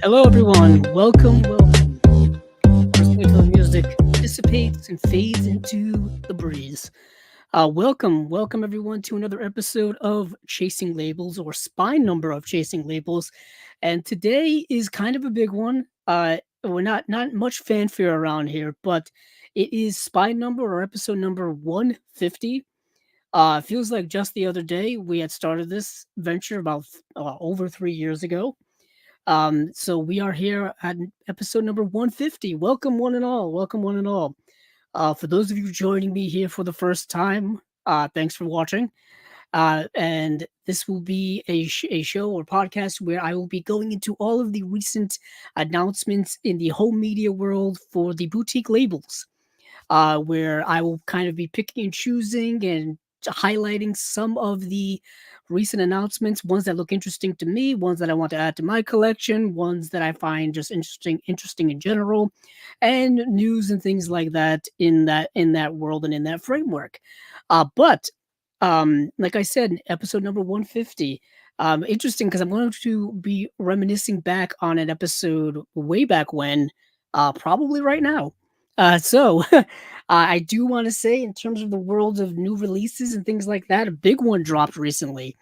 Hello, everyone. Welcome. Just wait till the music dissipates and fades into the breeze. Welcome, everyone, to another episode of Chasing Labels, or spine number of Chasing Labels. And today is kind of a big one. We're not much fanfare around here, but it is spine number or episode number 150. Feels like just the other day we had started this venture about over 3 years ago. So we are here at episode number 150. Welcome, one and all. Welcome, one and all. For those of you joining me here for the first time, thanks for watching. And this will be a show or podcast where I will be going into all of the recent announcements in the home media world for the boutique labels, where I will kind of be picking and choosing and highlighting some of the recent announcements, ones that look interesting to me, ones that I want to add to my collection, ones that I find just interesting in general, and news and things like that in that world and in that framework. But like I said, episode number 150. Interesting because I'm going to be reminiscing back on an episode way back when, probably right now. So I do want to say, in terms of the world of new releases and things like that, a big one dropped recently,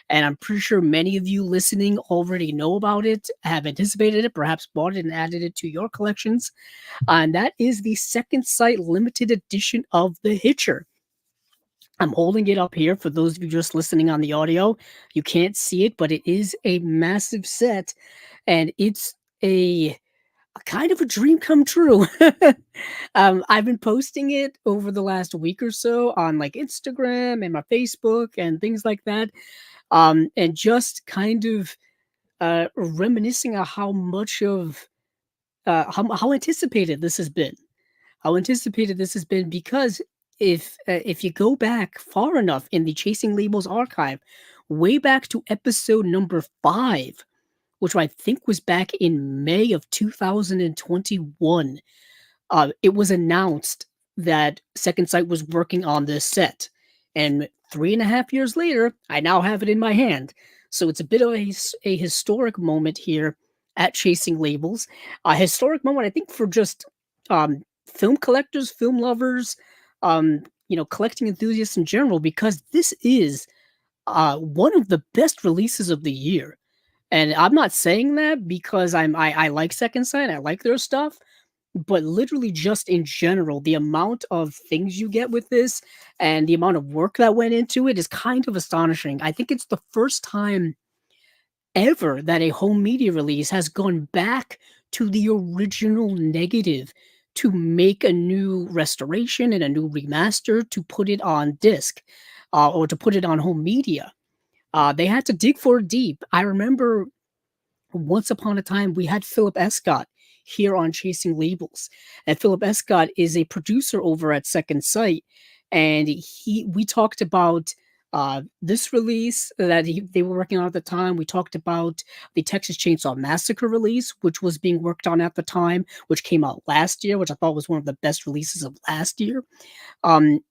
and I'm pretty sure many of you listening already know about it, have anticipated it, perhaps bought it and added it to your collections. And that is the second sight limited edition of The Hitcher. I'm holding it up here for those of you just listening on the audio. You can't see it, but it is a massive set, and it's a kind of a dream come true. I've been posting it over the last week or so on like Instagram and my Facebook and things like that. And just kind of reminiscing on how much of how anticipated this has been. How anticipated this has been because if you go back far enough in the Chasing Labels archive, way back to episode number 5, which I think was back in May of 2021, it was announced that Second Sight was working on this set. And 3.5 years later, I now have it in my hand. So it's a bit of a historic moment here at Chasing Labels. A historic moment, I think, for just film collectors, film lovers, collecting enthusiasts in general, because this is one of the best releases of the year. And I'm not saying that because I like Second Sight, I like their stuff, but literally just in general, the amount of things you get with this and the amount of work that went into it is kind of astonishing. I think it's the first time ever that a home media release has gone back to the original negative to make a new restoration and a new remaster to put it on disc, or to put it on home media. They had to dig for it deep. I remember once upon a time we had Philip Escott here on Chasing Labels, and Philip Escott is a producer over at Second Sight, and we talked about this release that they were working on at the time. We talked about the Texas Chainsaw Massacre release, which was being worked on at the time, which came out last year, which I thought was one of the best releases of last year.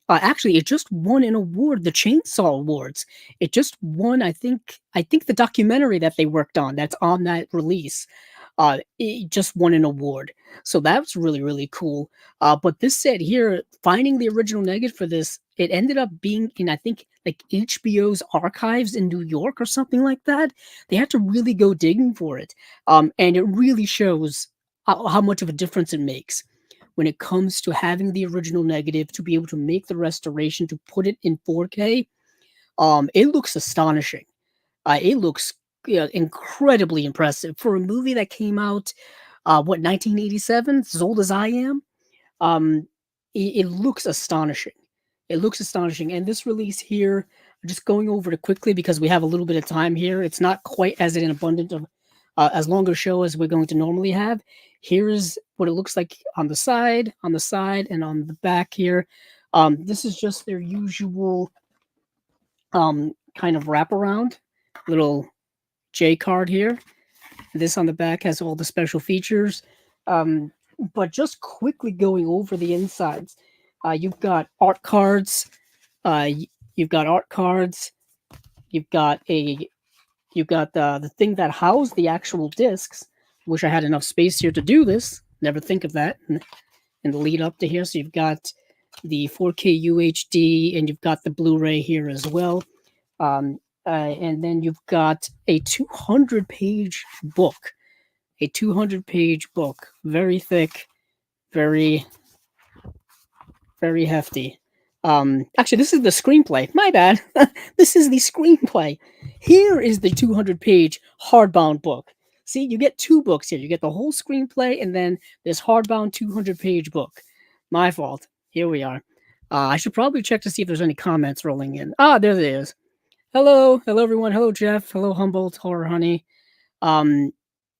Actually, it just won an award, the Chainsaw Awards. It just won, I think the documentary that they worked on that's on that release, it just won an award. So that was really, really cool. But this set here, finding the original negative for this, it ended up being in, I think, like HBO's archives in New York or something like that. They had to really go digging for it. And it really shows how much of a difference it makes when it comes to having the original negative, to be able to make the restoration, to put it in 4K. It looks astonishing. It looks incredibly impressive for a movie that came out, 1987, as old as I am. Um, it looks astonishing. It looks astonishing. And this release here, just going over it quickly because we have a little bit of time here. It's not quite as an abundant of as long a show as we're going to normally have. Here's what it looks like on the side, and on the back here. This is just their usual kind of wraparound little J card here. This on the back has all the special features. But just quickly going over the insides, you've got art cards. You've got art cards. You've got the thing that housed the actual discs. Wish I had enough space here to do this. Never think of that in the lead up to here. So you've got the 4K UHD and you've got the Blu-ray here as well. And then you've got a 200-page book, a 200-page book, very thick, very very hefty. Actually, this is the screenplay. My bad. This is the screenplay. Here is the 200-page hardbound book. See, you get two books here. You get the whole screenplay, and then this hardbound 200-page book. My fault. Here we are. I should probably check to see if there's any comments rolling in. Ah, there it is. Hello, hello everyone. Hello Jeff. Hello Humboldt. Horror Honey. Um,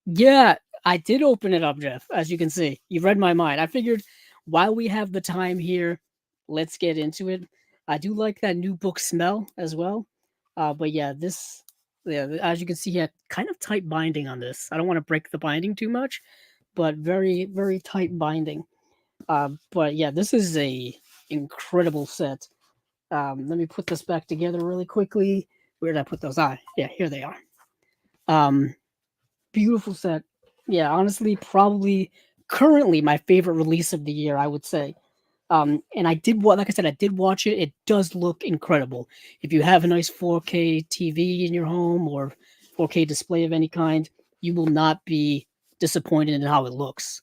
yeah, I did open it up, Jeff. As you can see, you read my mind. I figured while we have the time here, let's get into it. I do like that new book smell as well. But yeah, as you can see here, kind of tight binding on this. I don't want to break the binding too much, but very, very tight binding. But yeah, this is a incredible set. Let me put this back together really quickly. Where did I put those? Yeah, here they are. Beautiful set. Yeah, honestly, probably currently my favorite release of the year, I would say. And like I said, I did watch it. It does look incredible. If you have a nice 4K TV in your home or 4K display of any kind, you will not be disappointed in how it looks.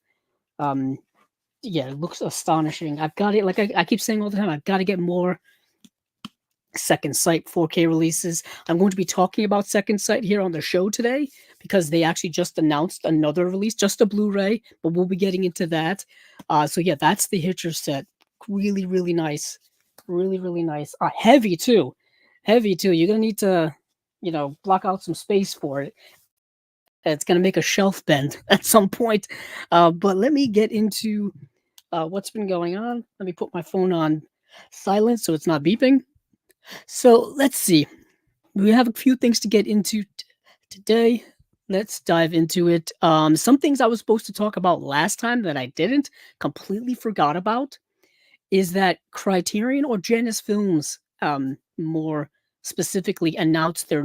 Yeah, it looks astonishing. I've got it, like I keep saying all the time, I've got to get more Second Sight 4K releases. I'm going to be talking about Second Sight here on the show today because they actually just announced another release, just a Blu-ray, but we'll be getting into that. So yeah, that's the Hitcher set. Really, really nice. Really, really nice. Heavy too. Heavy too. You're gonna need to, block out some space for it. It's gonna make a shelf bend at some point. But let me get into what's been going on. Let me put my phone on silent so it's not beeping. So let's see. We have a few things to get into today. Let's dive into it. Some things I was supposed to talk about last time that I didn't, completely forgot about, is that Criterion or Janus Films, more specifically, announced their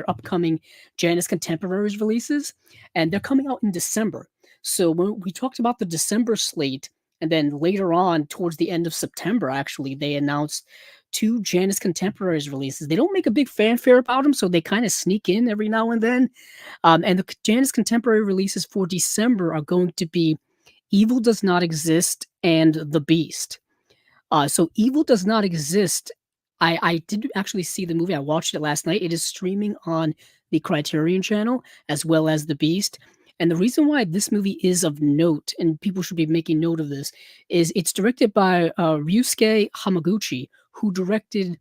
upcoming Janus Contemporaries releases, and they're coming out in December. So when we talked about the December slate, and then later on, towards the end of September, actually, they announced two Janus Contemporaries releases. They don't make a big fanfare about them, so they kind of sneak in every now and then. And the Janus Contemporary releases for December are going to be Evil Does Not Exist and The Beast. So Evil Does Not Exist. I did actually see the movie. I watched it last night. It is streaming on the Criterion channel as well as The Beast. And the reason why this movie is of note, and people should be making note of this, is it's directed by Ryusuke Hamaguchi, who directed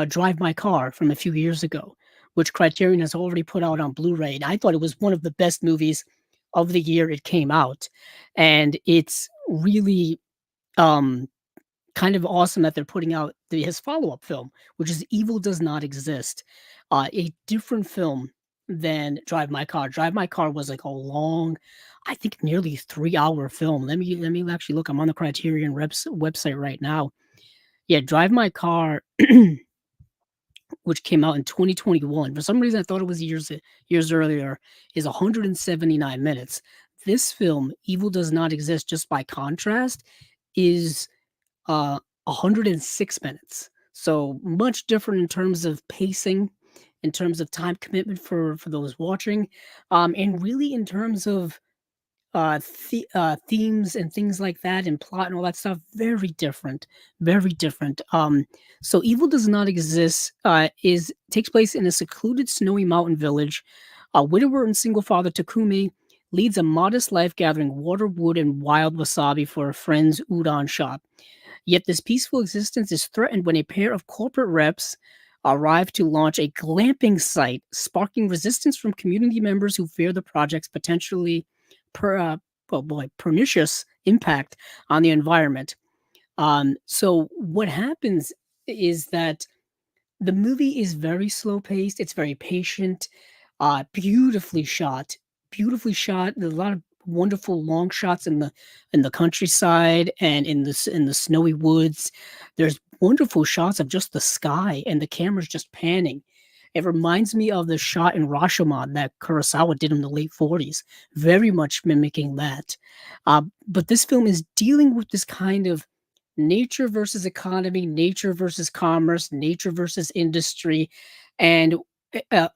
Drive My Car from a few years ago, which Criterion has already put out on Blu-ray. And I thought it was one of the best movies of the year it came out. And it's really kind of awesome that they're putting out his follow-up film, which is Evil Does Not Exist, a different film than Drive My Car. Drive My Car was like a long, I think nearly 3-hour film. Let me actually look. I'm on the Criterion website right now. Yeah, Drive My Car, which came out in 2021. For some reason, I thought it was years earlier. Is 179 minutes. This film, Evil Does Not Exist, just by contrast, is 106 minutes. So much different in terms of pacing, in terms of time commitment for those watching, and really in terms of themes and things like that, and plot and all that stuff. Very different, very different. So Evil Does Not Exist takes place in a secluded snowy mountain village. A widower and single father Takumi leads a modest life gathering water, wood, and wild wasabi for a friend's udon shop. Yet this peaceful existence is threatened when a pair of corporate reps arrive to launch a glamping site, sparking resistance from community members who fear the project's potentially pernicious impact on the environment. So what happens is that the movie is very slow paced. It's very patient, beautifully shot. Beautifully shot. There's a lot of wonderful long shots in the countryside and in the snowy woods. There's wonderful shots of just the sky and the camera's just panning. It reminds me of the shot in Rashomon that Kurosawa did in the late 40s, very much mimicking that. But this film is dealing with this kind of nature versus economy, nature versus commerce, nature versus industry, and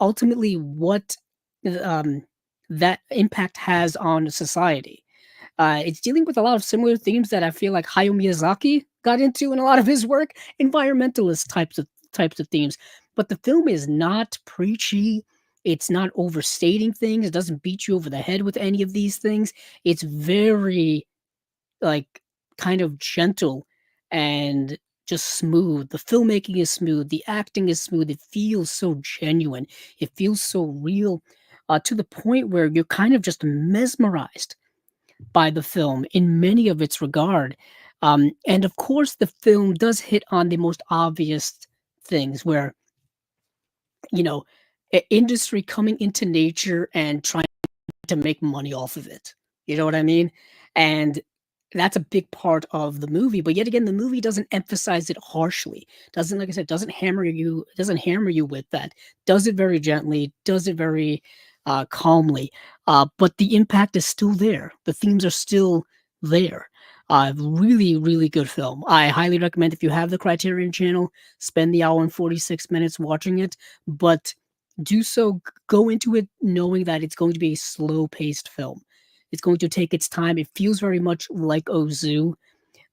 ultimately what um, that impact has on society. It's dealing with a lot of similar themes that I feel like Hayao Miyazaki got into in a lot of his work, environmentalist types of themes. But the film is not preachy. It's not overstating things. It doesn't beat you over the head with any of these things. It's very like kind of gentle and just smooth. The filmmaking is smooth. The acting is smooth. It feels so genuine. It feels so real, to the point where you're kind of just mesmerized by the film in many of its regard. And of course, the film does hit on the most obvious things where, you know, industry coming into nature and trying to make money off of it. You know what I mean? And that's a big part of the movie. But yet again, the movie doesn't emphasize it harshly. Doesn't, like I said, doesn't hammer you with that. Does it very gently, does it very calmly. But the impact is still there. The themes are still there. Really, really good film. I highly recommend if you have the Criterion channel, spend the hour and 46 minutes watching it. But do so go into it knowing that it's going to be a slow-paced film. It's going to take its time. It feels very much like Ozu,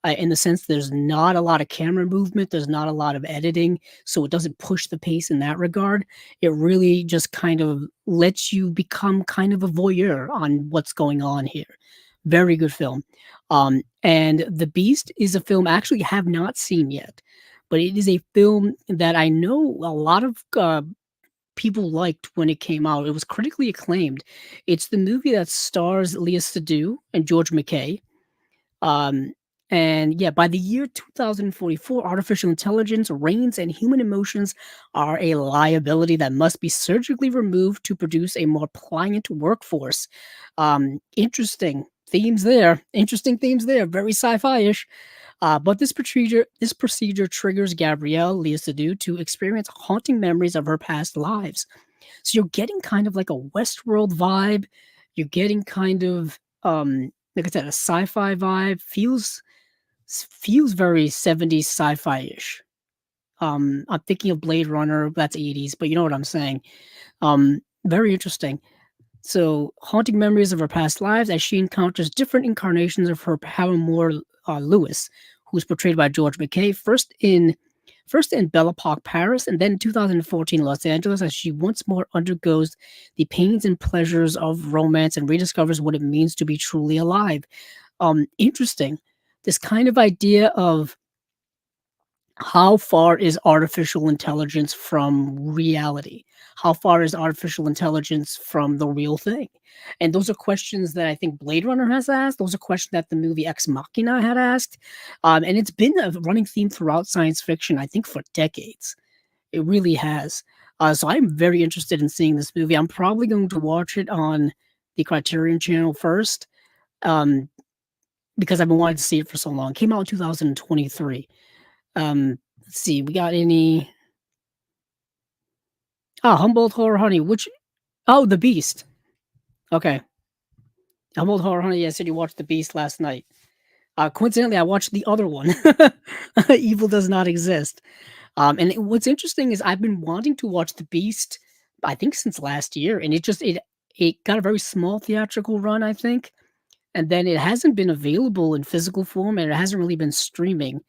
in the sense there's not a lot of camera movement, there's not a lot of editing, so it doesn't push the pace in that regard. It really just kind of lets you become kind of a voyeur on what's going on here. Very good film. And The Beast is a film I actually have not seen yet, but it is a film that I know a lot of people liked when it came out. It was critically acclaimed. It's the movie that stars Leah Seydoux and George McKay. Um, and yeah, by the year 2044, artificial intelligence reigns and human emotions are a liability that must be surgically removed to produce a more pliant workforce. Interesting themes there. Interesting themes there. Very sci-fi-ish. But this procedure triggers Gabrielle Leah Seydoux to experience haunting memories of her past lives. So you're getting kind of like a Westworld vibe. You're getting kind of like I said, a sci-fi vibe. Feels very 70s sci-fi-ish. I'm thinking of Blade Runner, that's 80s, but you know what I'm saying. Very interesting. So, haunting memories of her past lives as she encounters different incarnations of her paramour, Lewis, who's portrayed by George McKay, first in Belle Epoque, Paris, and then in 2014 Los Angeles, as she once more undergoes the pains and pleasures of romance and rediscovers what it means to be truly alive. Interesting. This kind of idea of how far is artificial intelligence from reality? How far is artificial intelligence from the real thing? And those are questions that I think Blade Runner has asked. Those are questions that the movie Ex Machina had asked. And it's been a running theme throughout science fiction, I think, for decades. It really has. So I'm very interested in seeing this movie. I'm probably going to watch it on the Criterion channel first, um, because I've been wanting to see it for so long. It came out in 2023. Let's see, we got any Humboldt Horror Honey, which The Beast. Okay. Humboldt Horror Honey, yeah, said you watched The Beast last night. Coincidentally, I watched the other one. Evil Does Not Exist. What's interesting is I've been wanting to watch The Beast, I think since last year, and it got a very small theatrical run, I think, and then it hasn't been available in physical form, and it hasn't really been streaming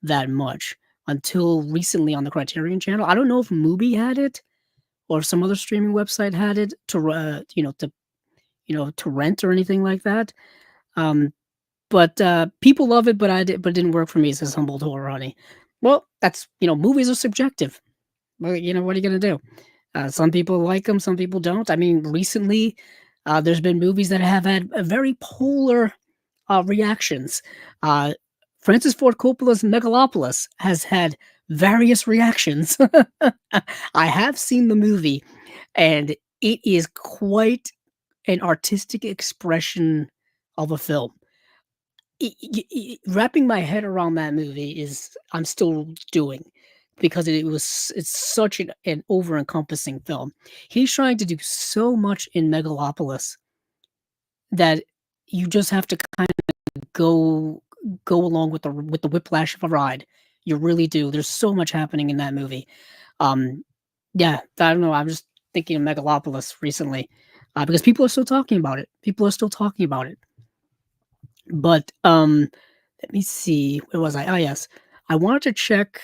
that much until recently on the Criterion channel. I don't know if Mubi had it or if some other streaming website had it to rent or anything like that. Um, but people love it, but it didn't work for me. Says Humboldt Horror Honey. Well, that's movies are subjective. Well, what are you gonna do? Some people like them, some people don't. I mean, recently, there's been movies that have had a very polar reactions. Uh, Francis Ford Coppola's Megalopolis has had various reactions. I have seen the movie, and it is quite an artistic expression of a film. Wrapping my head around that movie is I'm still doing because it's such an over encompassing film. He's trying to do so much in Megalopolis that you just have to kind of go along with the whiplash of a ride. You really do. There's so much happening in that movie. Um, yeah, I don't know. I'm just thinking of Megalopolis recently because people are still talking about it. People are still talking about it. But let me see. Where was I? Oh yes, I wanted to check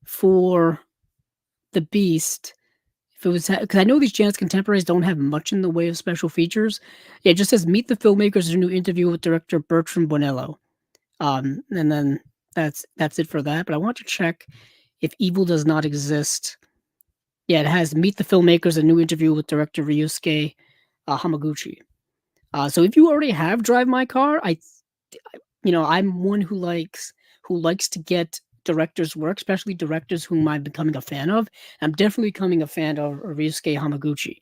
for the Beast if it was because I know these Janet's contemporaries don't have much in the way of special features. Yeah, it just says meet the filmmakers in a new interview with director Bertrand Bonello. And then that's it for that. But I want to check if Evil Does Not Exist. Yeah, it has meet the filmmakers, a new interview with director Ryusuke Hamaguchi. So if you already have Drive My Car, I'm one who likes to get directors' work, especially directors whom I'm becoming a fan of. I'm definitely becoming a fan of Ryusuke Hamaguchi.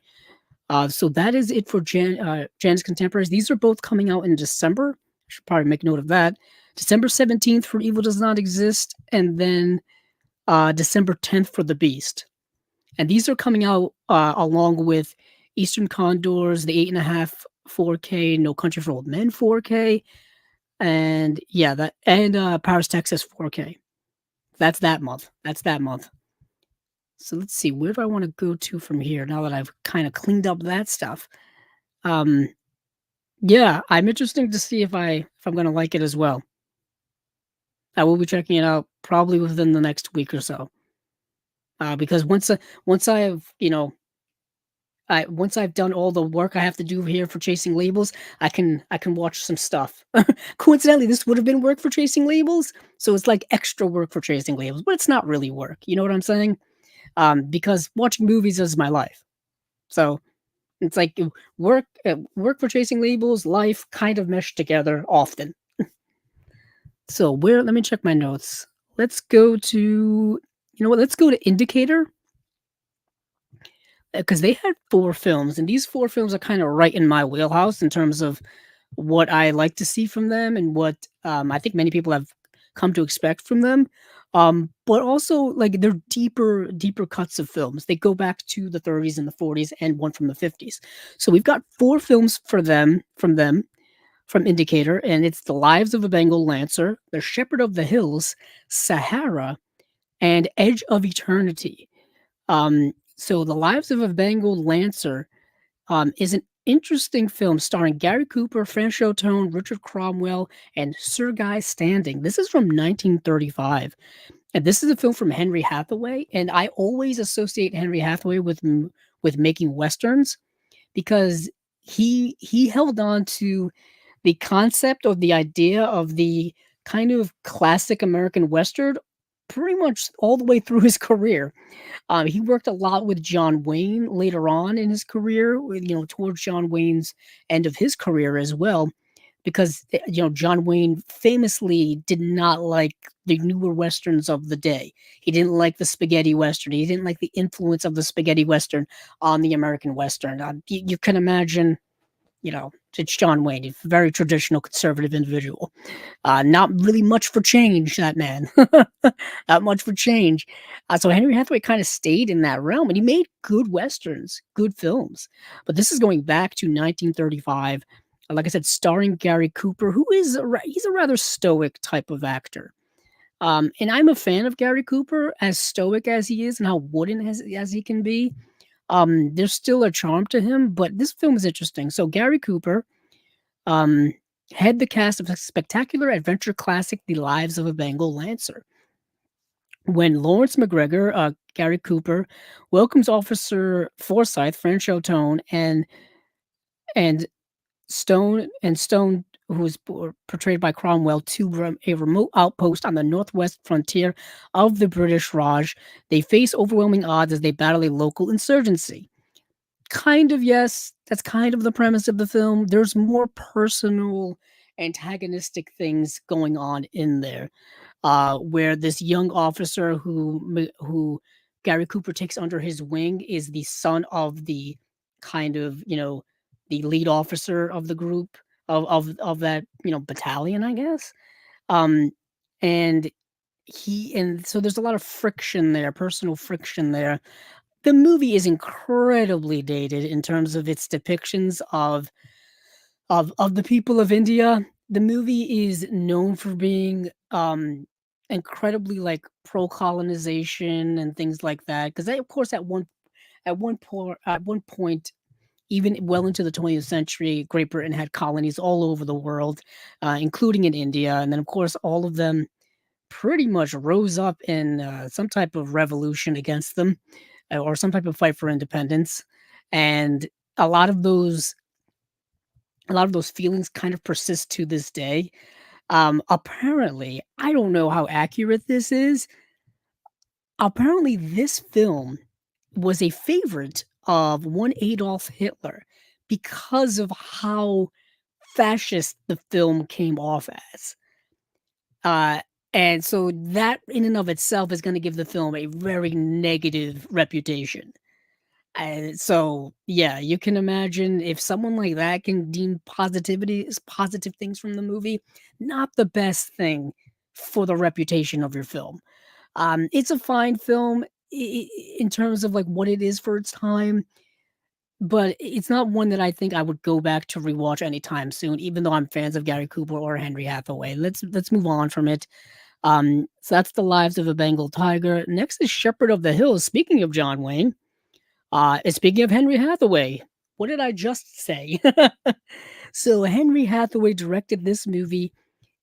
So that is it for Jan's Contemporaries. These are both coming out in December. I should probably make note of that. December 17th for Evil Does Not Exist, and then December 10th for The Beast. And these are coming out along with Eastern Condors, the 8.5 4K, No Country for Old Men 4K, and yeah, that and Paris, Texas 4K. That's that month. That's that month. So let's see, where do I want to go to from here now that I've kind of cleaned up that stuff? Um, yeah, I'm interested to see if I'm gonna like it as well. I will be checking it out probably within the next week or so. Because once I have once I've done all the work I have to do here for chasing labels, I can watch some stuff. Coincidentally, this would have been work for chasing labels, so it's like extra work for chasing labels, but it's not really work. You know what I'm saying? Because watching movies is my life. So it's like work for chasing labels, life kind of mesh together often. So where? Let me check my notes. Let's go to you know what? Let's go to Indicator because they had 4 films, and these 4 films are kind of right in my wheelhouse in terms of what I like to see from them and what I think many people have come to expect from them. But also like they're deeper cuts of films. They go back to the 30s and the 40s and one from the 50s. So we've got 4 films for them from Indicator, and it's The Lives of a Bengal Lancer, The Shepherd of the Hills, Sahara, and Edge of Eternity. So The Lives of a Bengal Lancer is an interesting film starring Gary Cooper, Frank Tone, Richard Cromwell, and Sergei Standing. This is from 1935, and this is a film from Henry Hathaway. And I always associate Henry Hathaway with making westerns because he held on to the concept or the idea of the kind of classic American western pretty much all the way through his career. He worked a lot with John Wayne later on in his career, towards John Wayne's end of his career as well, because John Wayne famously did not like the newer westerns of the day. He didn't like the spaghetti western. He didn't like the influence of the spaghetti western on the American western. You can imagine, it's John Wayne, a very traditional conservative individual. Not really much for change, that man. Not much for change. So Henry Hathaway kind of stayed in that realm, and he made good westerns, good films. But this is going back to 1935. Like I said, starring Gary Cooper, who is he's a rather stoic type of actor. And I'm a fan of Gary Cooper, as stoic as he is and how wooden as he can be. There's still a charm to him, but this film is interesting. So Gary Cooper, um, head the cast of a spectacular adventure classic, The Lives of a Bengal Lancer. When Lawrence McGregor, Gary Cooper, welcomes Officer Forsyth, French Tone, and Stone, who is portrayed by Cromwell, to a remote outpost on the northwest frontier of the British Raj, they face overwhelming odds as they battle a local insurgency. Kind of, yes. That's kind of the premise of the film. There's more personal, antagonistic things going on in there, where this young officer who Gary Cooper takes under his wing is the son of the kind of the lead officer of the group of that battalion, I guess. Um, and he and so there's a lot of friction there, personal friction there. The movie is incredibly dated in terms of its depictions of the people of India. The movie is known for being, incredibly, like, pro-colonization and things like that. Because they, of course, at one point, even well into the 20th century, Great Britain had colonies all over the world, including in India, and then, of course, all of them pretty much rose up in, some type of revolution against them, or some type of fight for independence, and a lot of those a lot of those feelings kind of persist to this day. Apparently, I don't know how accurate this is. Apparently, this film was a favorite of one Adolf Hitler because of how fascist the film came off as. Uh, and so that in and of itself is going to give the film a very negative reputation. And so, yeah, you can imagine if someone like that can deem positivity as positive things from the movie, not the best thing for the reputation of your film. It's a fine film in terms of like what it is for its time, but it's not one that I think I would go back to rewatch anytime soon, even though I'm fans of Gary Cooper or Henry Hathaway. Let's move on from it. So that's The Lives of a Bengal Tiger. Next is Shepherd of the Hills. Speaking of John Wayne, and speaking of Henry Hathaway, what did I just say? So Henry Hathaway directed this movie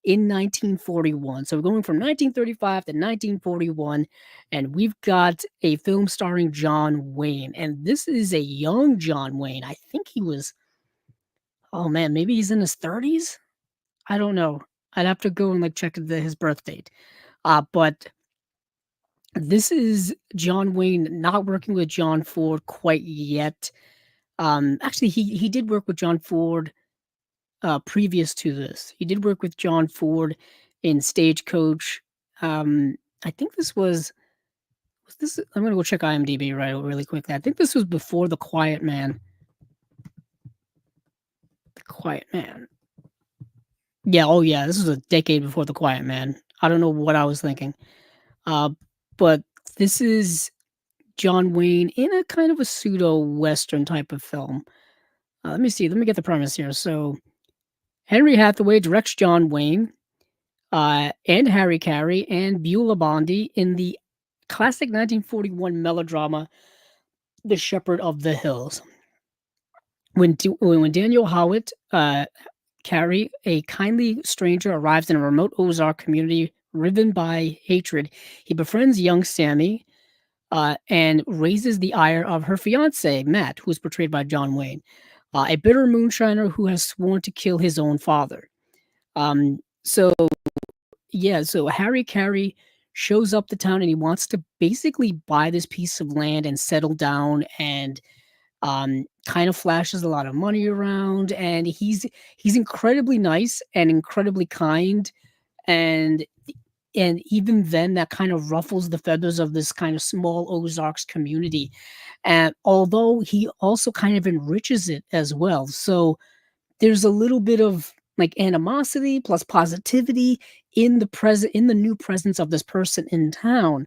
in 1941. So we're going from 1935 to 1941, and we've got a film starring John Wayne. And this is a young John Wayne. I think he was, oh man, maybe he's in his 30s? I don't know. I'd have to go and like check his birth date. But this is John Wayne not working with John Ford quite yet. Actually, he did work with John Ford, previous to this. He did work with John Ford in Stagecoach. I think was this I'm gonna go check IMDb right really quickly. I think this was before The Quiet Man. The Quiet Man. Yeah, oh yeah, this was a decade before The Quiet Man. I don't know what I was thinking. Uh, but this is John Wayne in a kind of a pseudo western type of film. Let me see. Let me get the premise here. So Henry Hathaway directs John Wayne, and Harry Carey and Beulah Bondi in the classic 1941 melodrama The Shepherd of the Hills. When Daniel Howitt, Carey, a kindly stranger, arrives in a remote Ozark community riven by hatred, he befriends young Sammy, and raises the ire of her fiance, Matt, who is portrayed by John Wayne, a bitter moonshiner who has sworn to kill his own father. So yeah, so Harry Carey shows up to town and he wants to basically buy this piece of land and settle down and kind of flashes a lot of money around and he's incredibly nice and incredibly kind and and even then that kind of ruffles the feathers of this kind of small Ozarks community. And although he also kind of enriches it as well. So there's a little bit of like animosity plus positivity in the new presence of this person in town.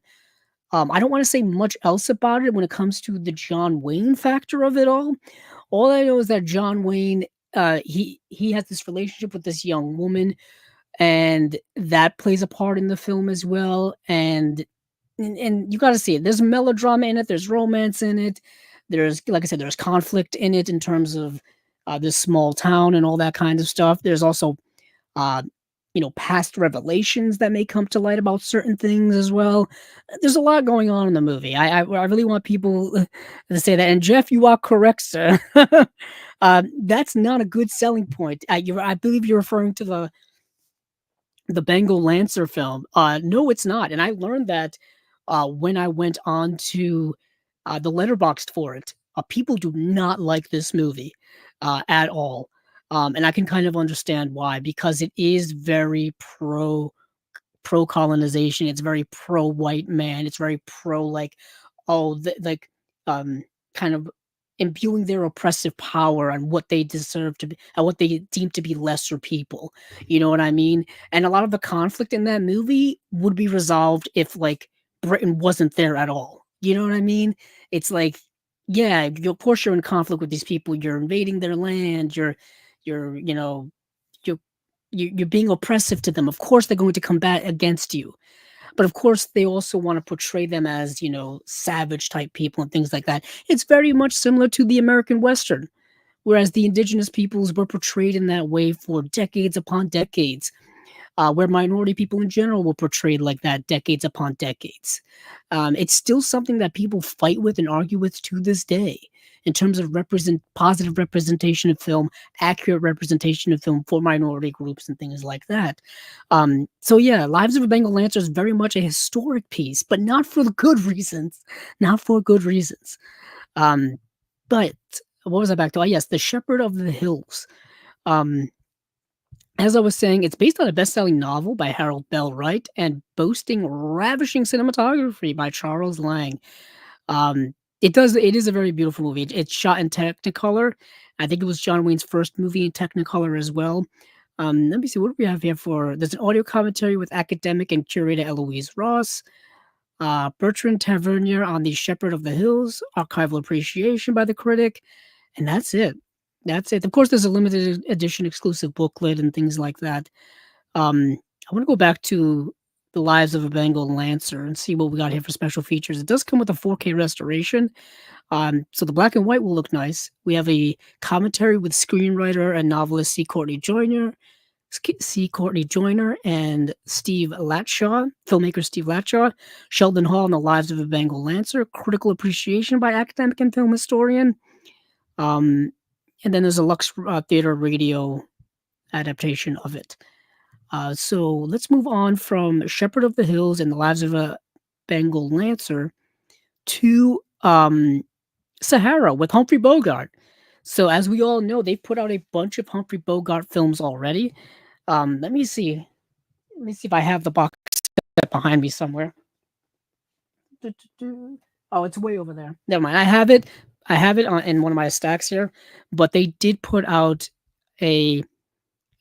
I don't want to say much else about it when it comes to the John Wayne factor of it all. All I know is that John Wayne, he has this relationship with this young woman, and that plays a part in the film as well. And you got to see it. There's melodrama in it. There's romance in it. There's, like I said, there's conflict in it in terms of this small town and all that kind of stuff. There's also, uh, past revelations that may come to light about certain things as well. There's a lot going on in the movie. I really want people to say that. And Jeff, you are correct, sir. That's not a good selling point. I believe you're referring to the Bengal Lancer film. No, it's not. And I learned that when I went on to the letterboxed for it. People do not like this movie at all. And I can kind of understand why, because it is very pro colonization. It's very pro white man. It's very pro like, oh, like, kind of imbuing their oppressive power on what they deserve to be and what they deem to be lesser people. You know what I mean? And a lot of the conflict in that movie would be resolved if like Britain wasn't there at all. You know what I mean? It's like, yeah, of course you're in conflict with these people. You're invading their land. You're, you know, you're you're being oppressive to them. Of course, they're going to combat against you. But of course, they also want to portray them as, savage type people and things like that. It's very much similar to the American Western, whereas the indigenous peoples were portrayed in that way for decades upon decades, where minority people in general were portrayed like that decades upon decades. It's still something that people fight with and argue with to this day in terms of positive representation of film, accurate representation of film for minority groups and things like that. So yeah, Lives of a Bengal Lancer is very much a historic piece, but not for the good reasons. Not for good reasons. Um, but what was I back to? Oh, yes, The Shepherd of the Hills. Um, as I was saying, it's based on a best-selling novel by Harold Bell Wright and boasting ravishing cinematography by Charles Lang. Um, it is a very beautiful movie. It's shot in Technicolor. I think it was John Wayne's first movie in Technicolor as well. Let me see, what do we have here for there's an audio commentary with academic and curator Eloise Ross, Bertrand Tavernier on The Shepherd of the Hills, archival appreciation by the critic, and that's it. That's it. Of course, there's a limited edition exclusive booklet and things like that. I want to go back to the Lives of a Bengal Lancer and see what we got here for special features. It does come with a 4K restoration, so the black and white will look nice. We have a commentary with screenwriter and novelist C. Courtney Joyner and Steve Latshaw, filmmaker Steve Latshaw, Sheldon Hall and the Lives of a Bengal Lancer, critical appreciation by academic and film historian. And then there's a Lux Theater radio adaptation of it. So let's move on from Shepherd of the Hills and the Lives of a Bengal Lancer to Sahara with Humphrey Bogart. So as we all know, they've put out a bunch of Humphrey Bogart films already. Let me see. Let me see if I have the box set behind me somewhere. Oh, it's way over there. Never mind. I have it. I have it in one of my stacks here. But they did put out an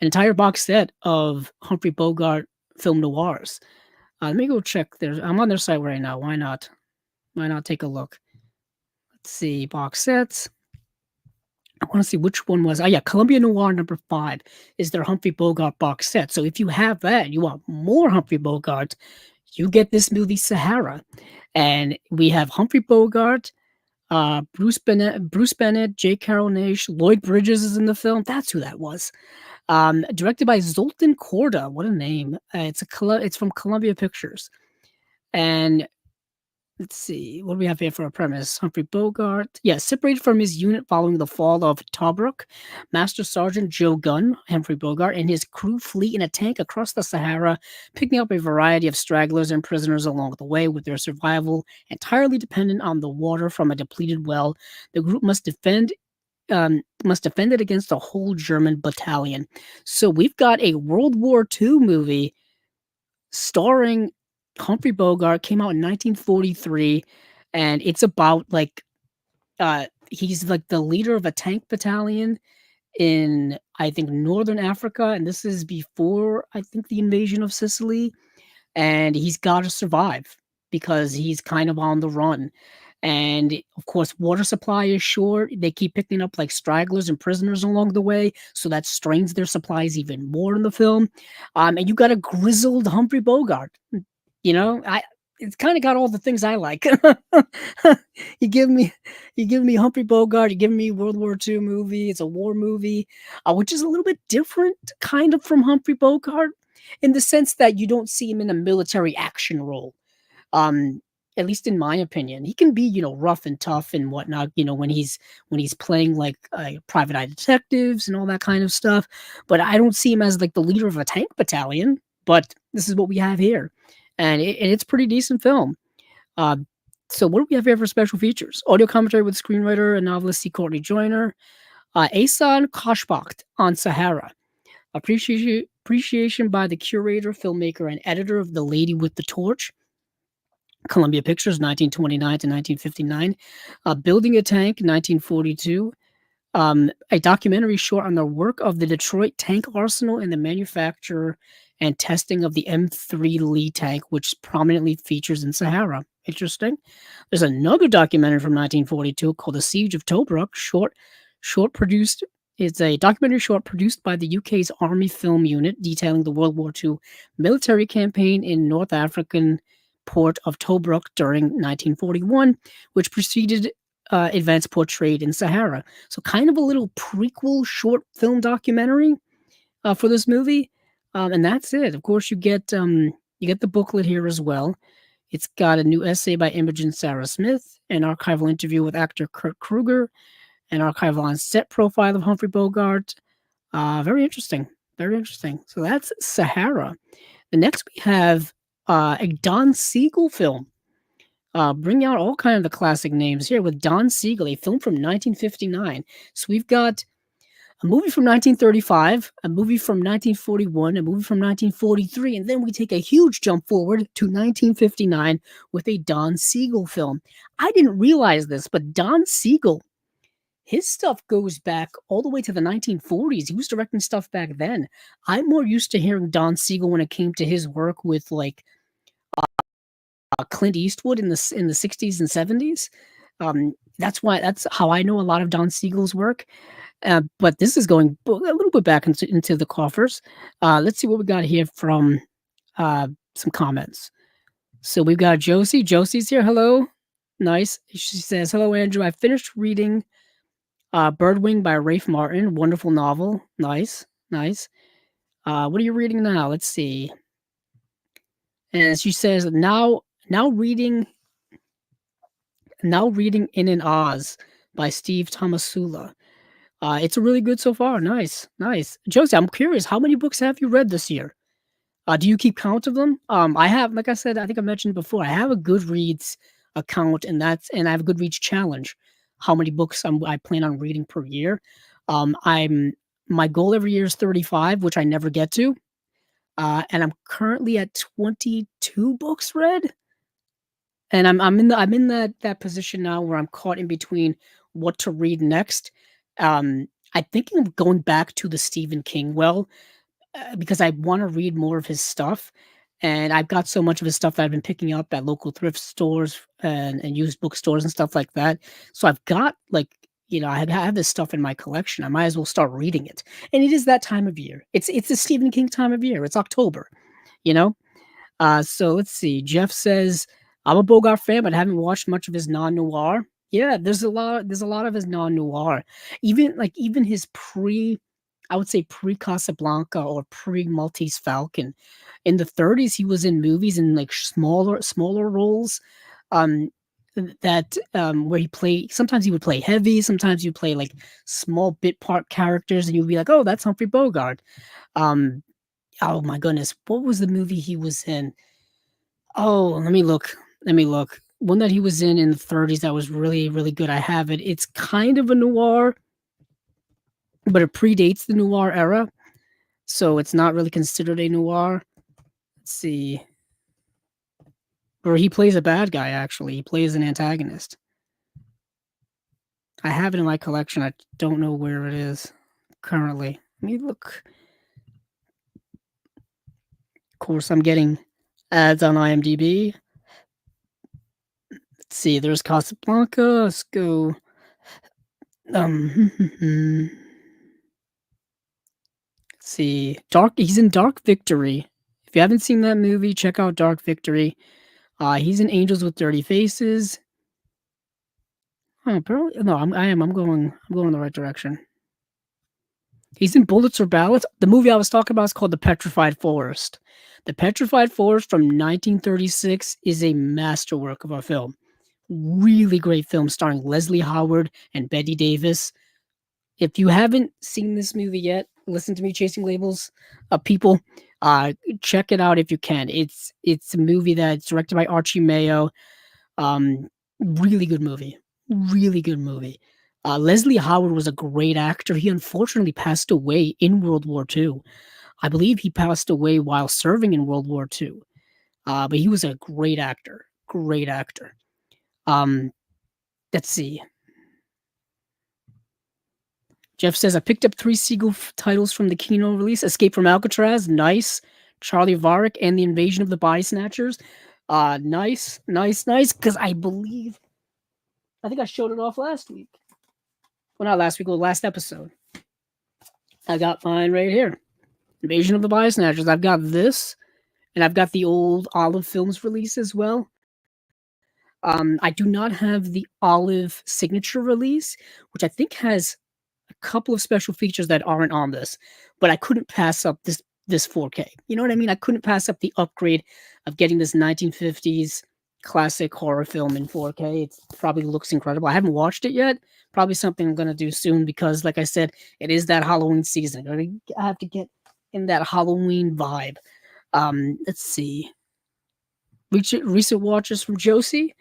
entire box set of Humphrey Bogart film noirs. Let me go check there. I'm on their site right now. Why not? Why not take a look? Let's see. Box sets. I want to see which one was. Oh, yeah. Columbia Noir #5 is their Humphrey Bogart box set. So if you have that, you want more Humphrey Bogart, you get this movie Sahara. And we have Humphrey Bogart, Bruce Bennett, J. Carroll Naish, Lloyd Bridges is in the film. That's who that was. Directed by Zoltan Korda. What a name! It's from Columbia Pictures. And let's see, what do we have here for a premise? Humphrey Bogart, yeah, separated from his unit following the fall of Tobruk, Master Sergeant Joe Gunn, Humphrey Bogart, and his crew flee in a tank across the Sahara, picking up a variety of stragglers and prisoners along the way. With their survival entirely dependent on the water from a depleted well, the group must defend it against a whole German battalion. So we've got a World War II movie starring Humphrey Bogart, came out in 1943, and it's about he's like the leader of a tank battalion in, I think, northern Africa, and this is before, I think, the invasion of Sicily, and he's got to survive because he's kind of on the run. And of course, water supply is short. They keep picking up like stragglers and prisoners along the way, so that strains their supplies even more in the film. And you got a grizzled Humphrey Bogart. I it's kind of got all the things I like. you give me, you give me Humphrey Bogart. You give me World War II movie. It's a war movie, which is a little bit different, kind of from Humphrey Bogart, in the sense that you don't see him in a military action role. Um, at least in my opinion, he can be, rough and tough and whatnot, when he's playing like private eye detectives and all that kind of stuff. But I don't see him as like the leader of a tank battalion. But this is what we have here, and it's pretty decent film. Uh, so what do we have here for special features? Audio commentary with screenwriter and novelist C. Courtney Joyner, Asan Koshbakht on Sahara, appreciation by the curator, filmmaker, and editor of The Lady with the Torch, Columbia Pictures, 1929 to 1959. Building a Tank, 1942. A documentary short on the work of the Detroit tank arsenal and the manufacture and testing of the M3 Lee tank, which prominently features in Sahara. Interesting. There's another documentary from 1942 called The Siege of Tobruk, short produced. It's a documentary short produced by the UK's Army Film Unit detailing the World War II military campaign in North African port of Tobruk during 1941, which preceded advanced portrayed in Sahara. So kind of a little prequel short film documentary for this movie, and that's it. Of course, you get the booklet here as well. It's got a new essay by Imogen Sarah Smith, an archival interview with actor Kurt Kruger, an archival on set profile of Humphrey Bogart. Very interesting. Very interesting. So that's Sahara. The next we have a Don Siegel film. Bring out all kind of the classic names here with Don Siegel, a film from 1959. So we've got a movie from 1935, a movie from 1941, a movie from 1943, and then we take a huge jump forward to 1959 with a Don Siegel film. I didn't realize this, but Don Siegel, his stuff goes back all the way to the 1940s. He was directing stuff back then. I'm more used to hearing Don Siegel when it came to his work with like Clint Eastwood in the 60s and 70s. That's how I know a lot of Don Siegel's work. But this is going a little bit back into the coffers. Let's see what we got here from some comments. So we've got Josie. Josie's here. Hello. Nice. She says, hello, Andrew. I finished reading Birdwing by Rafe Martin. Wonderful novel. Nice. Nice. What are you reading now? Let's see. And she says, now reading In an Oz by Steve Tomasula. It's a really good so far. Nice, nice. Josie, I'm curious, how many books have you read this year? Do you keep count of them? I have, like I said, I think I mentioned before, I have a Goodreads account, and I have a Goodreads challenge. How many books I plan on reading per year? My goal every year is 35, which I never get to. And I'm currently at 22 books read. And I'm in that position now where I'm caught in between what to read next. I'm thinking of going back to the Stephen King because I want to read more of his stuff, and I've got so much of his stuff that I've been picking up at local thrift stores and used bookstores and stuff like that. So I've got I have this stuff in my collection. I might as well start reading it. And it is that time of year. It's the Stephen King time of year. It's October, you know. So let's see. Jeff says, I'm a Bogart fan, but I haven't watched much of his non-noir. Yeah, there's a lot of his non-noir. Even his I would say pre-Casablanca or pre-Maltese Falcon. In the 30s, he was in movies in like smaller roles. Where sometimes he would play heavy, sometimes he'd play like small bit part characters, and you'd be like, oh, that's Humphrey Bogart. Oh my goodness, what was the movie he was in? Oh, let me look. One that he was in the 30s that was really, really good. I have it. It's kind of a noir, but it predates the noir era, so it's not really considered a noir. Let's see. Or he plays a bad guy, actually. He plays an antagonist. I have it in my collection. I don't know where it is currently. Let me look. Of course, I'm getting ads on IMDb. Let's see. There's Casablanca. Let's go. Let's see. He's in Dark Victory. If you haven't seen that movie, check out Dark Victory. He's in Angels with Dirty Faces. Oh, probably, no, I'm going in the right direction. He's in Bullets or Ballads. The movie I was talking about is called The Petrified Forest. The Petrified Forest from 1936 is a masterwork of a film. Really great film starring Leslie Howard and Betty Davis. If you haven't seen this movie yet, listen to me, Chasing Labels, people. Check it out if you can. It's a movie that's directed by Archie Mayo. Really good movie. Really good movie. Leslie Howard was a great actor. He unfortunately passed away in World War II. I believe he passed away while serving in World War II. But he was a great actor. great actor. Um, let's see. Jeff says, I picked up three Siegel titles from the Kino release: Escape from Alcatraz, nice. Charlie Varick and the Invasion of the Body Snatchers. Nice, nice, nice. Because I think I showed it off last week. Well, not last week, well, last episode. I got mine right here. Invasion of the Body Snatchers. I've got this, and I've got the old Olive Films release as well. I do not have the Olive signature release, which I think has a couple of special features that aren't on this, but I couldn't pass up this 4K. You know what I mean? I couldn't pass up the upgrade of getting this 1950s classic horror film in 4K. It probably looks incredible. I haven't watched it yet. Probably something I'm gonna do soon because, like I said, it is that Halloween season. I have to get in that Halloween vibe. Let's see. Recent watches from Josie.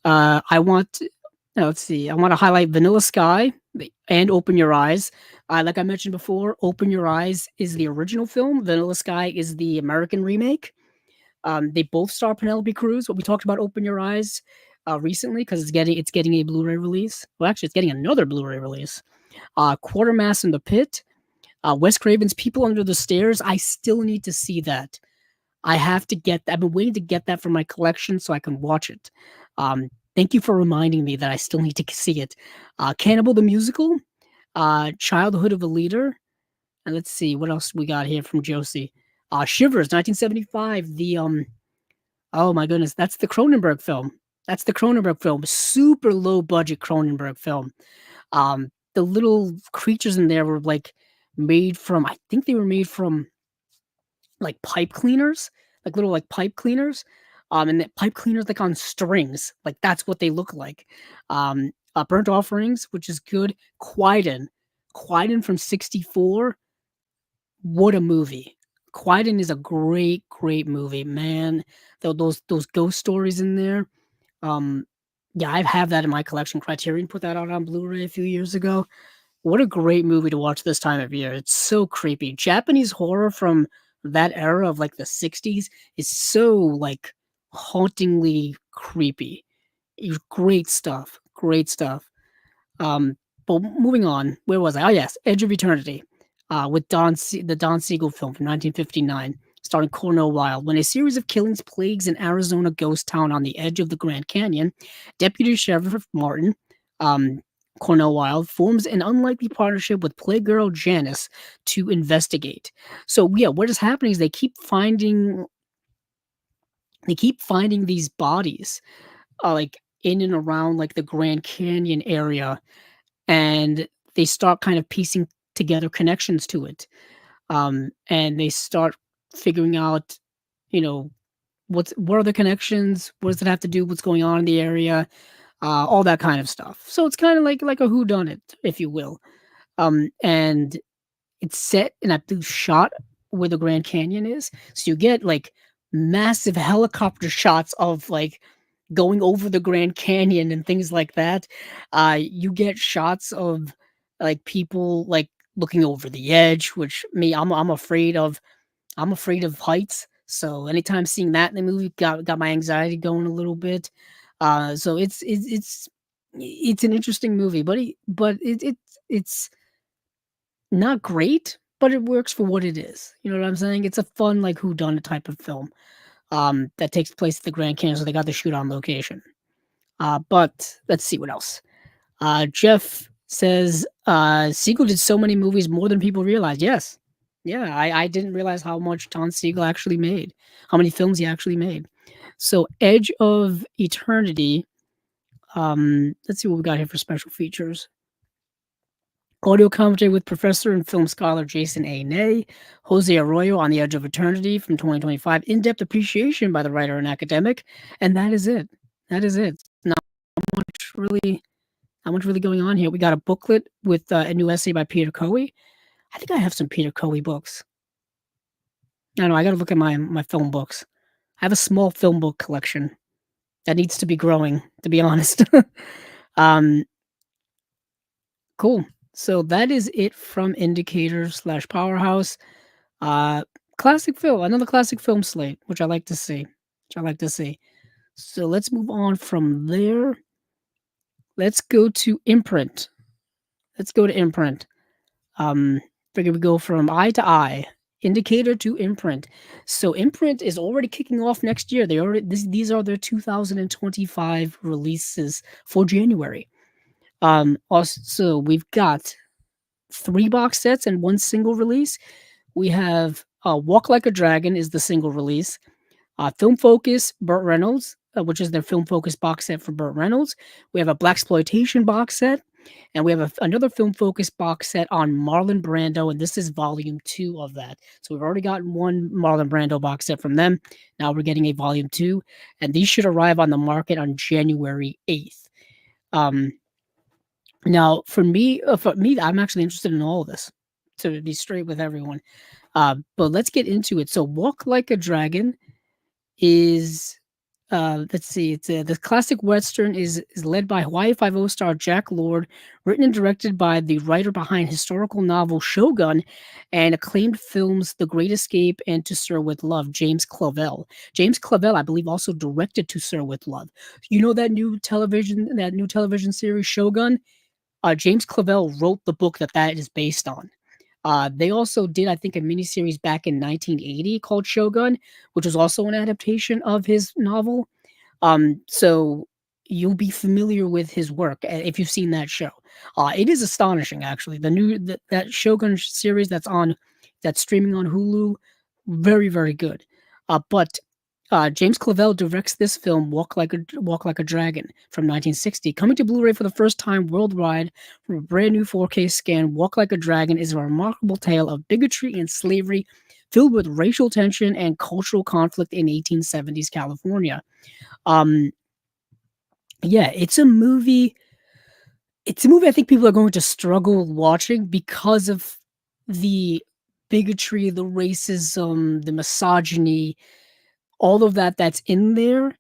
I want to, let's see. I want to highlight Vanilla Sky and Open Your Eyes. Like I mentioned before, Open Your Eyes is the original film. Vanilla Sky is the American remake. They both star Penelope Cruz. What we talked about Open Your Eyes recently because it's getting a Blu-ray release. Well, actually, it's getting another Blu-ray release. Quartermass in the Pit. Wes Craven's People Under the Stairs. I still need to see that. I have to get that. I've been waiting to get that for my collection so I can watch it. Thank you for reminding me that I still need to see it. Cannibal the Musical, Childhood of a Leader, and let's see what else we got here from Josie. Shivers, 1975. Oh my goodness, that's the Cronenberg film. That's the Cronenberg film. Super low budget Cronenberg film. The little creatures in there were like made from. I think they were made from like pipe cleaners, like little like pipe cleaners. And the pipe cleaners like on strings, like that's what they look like. Burnt Offerings, which is good. Quieten from '64. What a movie! Quieten is a great, great movie, man. Those ghost stories in there. Um, yeah, I have that in my collection. Criterion put that out on Blu-ray a few years ago. What a great movie to watch this time of year. It's so creepy. Japanese horror from that era of like the 60s is so like hauntingly creepy. Great stuff. Great stuff. But moving on, where was I? Oh yes, Edge of Eternity, with the Don Siegel film from 1959, starring Cornell Wilde. When a series of killings plagues an Arizona ghost town on the edge of the Grand Canyon, Deputy Sheriff Martin, Cornell Wilde, forms an unlikely partnership with Playgirl Janice to investigate. So yeah, what is happening is they keep finding these bodies, like in and around like the Grand Canyon area, and they start kind of piecing together connections to it. And they start figuring out, you know, what are the connections? What does it have to do? What's going on in the area? All that kind of stuff. So it's kind of like a whodunit, if you will. And it's set in a shot where the Grand Canyon is, so you get like massive helicopter shots of like going over the Grand Canyon and things like that. You get shots of like people like looking over the edge, which me, I'm afraid of. I'm afraid of heights. So anytime seeing that in the movie got my anxiety going a little bit. So it's an interesting movie, it's not great, but it works for what it is. You know what I'm saying? It's a fun like whodunit type of film. That takes place at the Grand Canyon, so they got the shoot on location. But let's see what else. Jeff says Siegel did so many movies more than people realize. Yes. Yeah, I didn't realize how much Don Siegel actually made, how many films he actually made. So Edge of Eternity. Let's see what we got here for special features. Audio commentary with professor and film scholar Jason A. Ney, Jose Arroyo on the Edge of Eternity from 2025, in-depth appreciation by the writer and academic, and that is it. That is it. Not much really, not much really going on here. We got a booklet with a new essay by Peter Coey. I think I have some Peter Coey books. I don't know. I got to look at my film books. I have a small film book collection that needs to be growing, to be honest. um, cool. So that is it from Indicator/Powerhouse. Classic film, another classic film slate, which I like to see. Which I like to see. So let's move on from there. Let's go to Imprint. Let's go to Imprint. Um, Figure we go from eye to eye, indicator to imprint. So Imprint is already kicking off next year. These are their 2025 releases for January. Also we've got three box sets and one single release. We have Walk Like a Dragon is the single release. Film Focus, Burt Reynolds, which is their Film Focus box set for Burt Reynolds. We have a Blaxsploitation box set, and we have another Film Focus box set on Marlon Brando, and this is volume 2 of that. So we've already gotten one Marlon Brando box set from them. Now we're getting a volume 2, and these should arrive on the market on January 8th. Um, Now, for me, I'm actually interested in all of this, to be straight with everyone. But let's get into it. So, Walk Like a Dragon is let's see, it's the classic western is led by Hawaii Five-O star Jack Lord, written and directed by the writer behind historical novel Shogun and acclaimed films The Great Escape and To Sir with Love, James Clavell. James Clavell, I believe, also directed To Sir with Love. You know that new television series Shogun? James Clavell wrote the book that is based on. They also did, I think, a miniseries back in 1980 called Shogun, which was also an adaptation of his novel. So you'll be familiar with his work if you've seen that show. It is astonishing, actually. That Shogun series that's streaming on Hulu, very very good. But James Clavell directs this film, Walk Like a Dragon, from 1960, coming to Blu-ray for the first time worldwide from a brand new 4K scan. Walk Like a Dragon is a remarkable tale of bigotry and slavery, filled with racial tension and cultural conflict in 1870s California. Um, yeah, it's a movie. It's a movie I think people are going to struggle watching because of the bigotry, the racism, the misogyny, all of that's in there.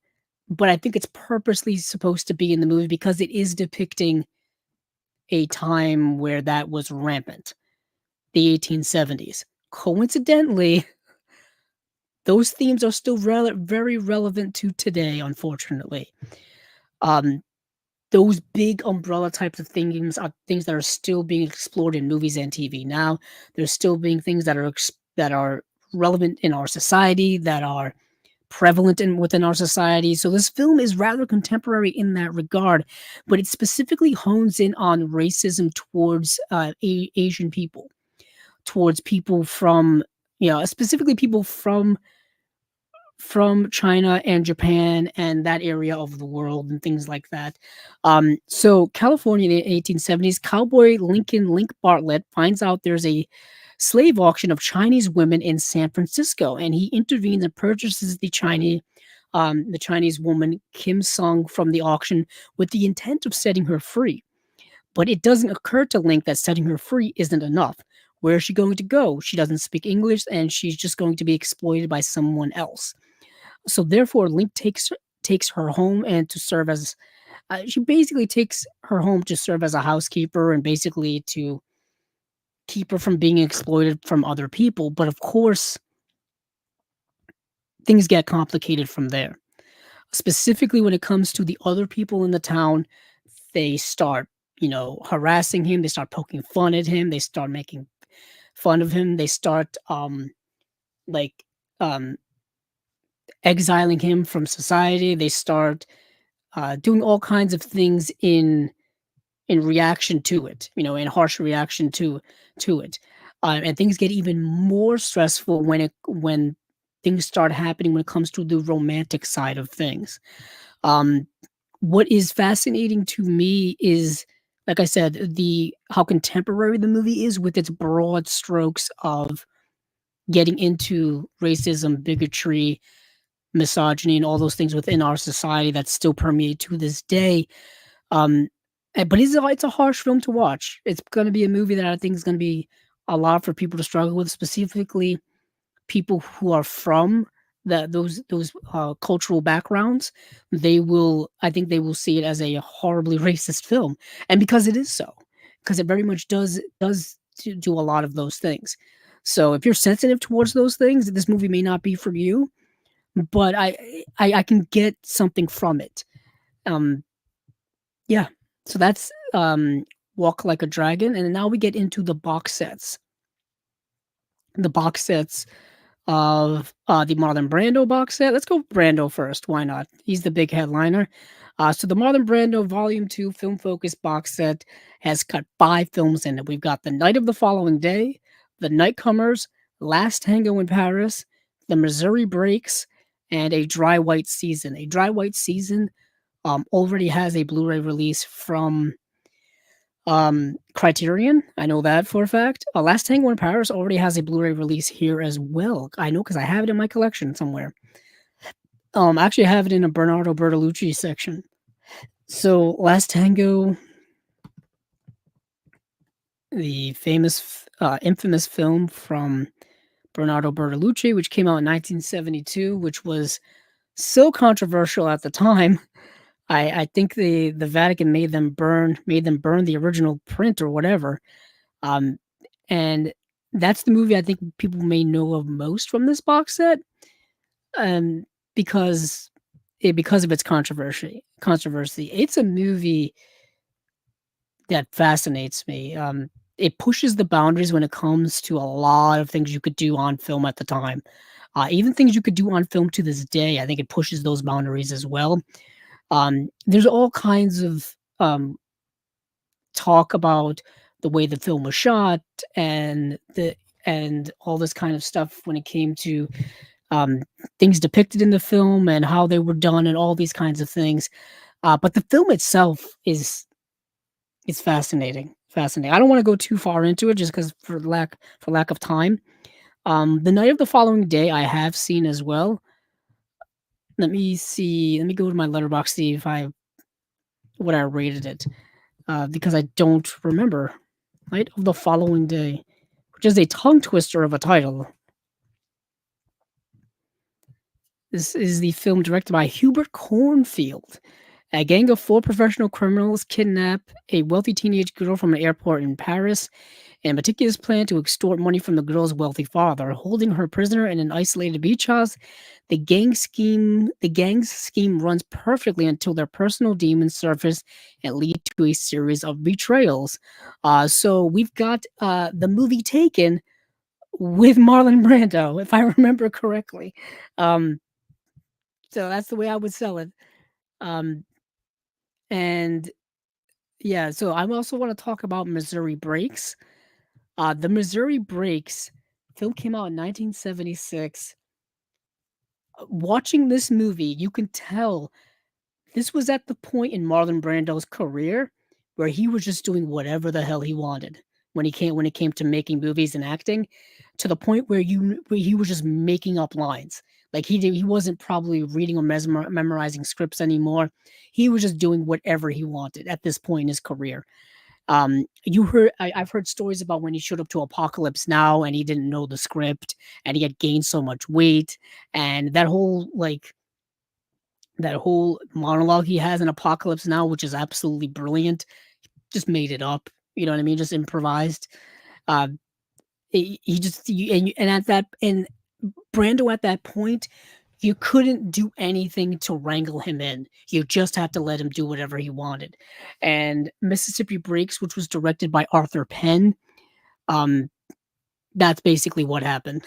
But I think it's purposely supposed to be in the movie because it is depicting a time where that was rampant, the 1870s. Coincidentally, those themes are still very relevant to today, unfortunately. Um, those big umbrella types of things are things that are still being explored in movies and TV now. There's still being things that are relevant in our society, that are prevalent within our society. So this film is rather contemporary in that regard, but it specifically hones in on racism towards Asian people, towards people from, specifically people from China and Japan and that area of the world and things like that. So California in the 1870s, cowboy Lincoln Link Bartlett finds out there's a slave auction of Chinese women in San Francisco, and he intervenes and purchases the Chinese woman Kim Sung from the auction with the intent of setting her free. But it doesn't occur to Link that setting her free isn't enough. Where is she going to go? She doesn't speak English, and she's just going to be exploited by someone else. So therefore, Link takes her home and to serve as she basically takes her home to serve as a housekeeper and basically to keep her from being exploited from other people. But of course, things get complicated from there. Specifically, when it comes to the other people in the town, they start, harassing him. They start poking fun at him. They start making fun of him. They start, like, um, exiling him from society. They start doing all kinds of things in reaction to it, in harsh reaction to it, and things get even more stressful when things start happening when it comes to the romantic side of things. Um, what is fascinating to me is, like I said, the how contemporary the movie is with its broad strokes of getting into racism, bigotry, misogyny, and all those things within our society that still permeate to this day. But it's a harsh film to watch. It's gonna be a movie that I think is gonna be a lot for people to struggle with, specifically people who are from those cultural backgrounds. I think they will see it as a horribly racist film, and because it is so, because it very much do a lot of those things. So if you're sensitive towards those things, this movie may not be for you, but I can get something from it. Um, yeah. So that's Walk Like a Dragon, and now we get into the box sets. The box sets of the Marlon Brando box set. Let's go Brando first. Why not? He's the big headliner. So the Marlon Brando Volume 2 Film Focus box set has got 5 films in it. We've got The Night of the Following Day, The Nightcomers, Last Tango in Paris, The Missouri Breaks, and A Dry White Season. A Dry White Season already has a Blu-ray release from Criterion. I know that for a fact. Last Tango in Paris already has a Blu-ray release here as well. I know because I have it in my collection somewhere. Actually, I have it in a Bernardo Bertolucci section. So, Last Tango, the famous, infamous film from Bernardo Bertolucci, which came out in 1972, which was so controversial at the time. I think the Vatican made them burn the original print or whatever. Um, and that's the movie I think people may know of most from this box set, um, because because of its controversy. Controversy. It's a movie that fascinates me. It pushes the boundaries when it comes to a lot of things you could do on film at the time. Even things you could do on film to this day, I think it pushes those boundaries as well. There's all kinds of talk about the way the film was shot and all this kind of stuff when it came to um, things depicted in the film and how they were done and all these kinds of things. But the film itself is fascinating. Fascinating. I don't want to go too far into it just because for lack of time. The Night of the Following Day I have seen as well. Let me see. Let me go to my letterbox see if I what I rated it because I don't remember. Night of the Following Day, which is a tongue twister of a title. This is the film directed by Hubert Cornfield. A gang of 4 professional criminals kidnap a wealthy teenage girl from an airport in Paris in a meticulous plan to extort money from the girl's wealthy father. Holding her prisoner in an isolated beach house, the gang's scheme runs perfectly until their personal demons surface and lead to a series of betrayals. So we've got the movie Taken with Marlon Brando, if I remember correctly. Um, so that's the way I would sell it. Um, and yeah, so I also want to talk about Missouri Breaks. The Missouri Breaks film came out in 1976. Watching this movie, you can tell this was at the point in Marlon Brando's career where he was just doing whatever the hell he wanted when it came to making movies and acting, to the point where he was just making up lines. Like he wasn't probably reading or memorizing scripts anymore. He was just doing whatever he wanted at this point in his career. I've heard stories about when he showed up to Apocalypse Now and he didn't know the script and he had gained so much weight and that whole monologue he has in Apocalypse Now, which is absolutely brilliant, just made it up. You know what I mean? Just improvised. Uh, he just and at that and Brando at that point, you couldn't do anything to wrangle him in. You just had to let him do whatever he wanted. And Mississippi Breaks, which was directed by Arthur Penn, um, that's basically what happened.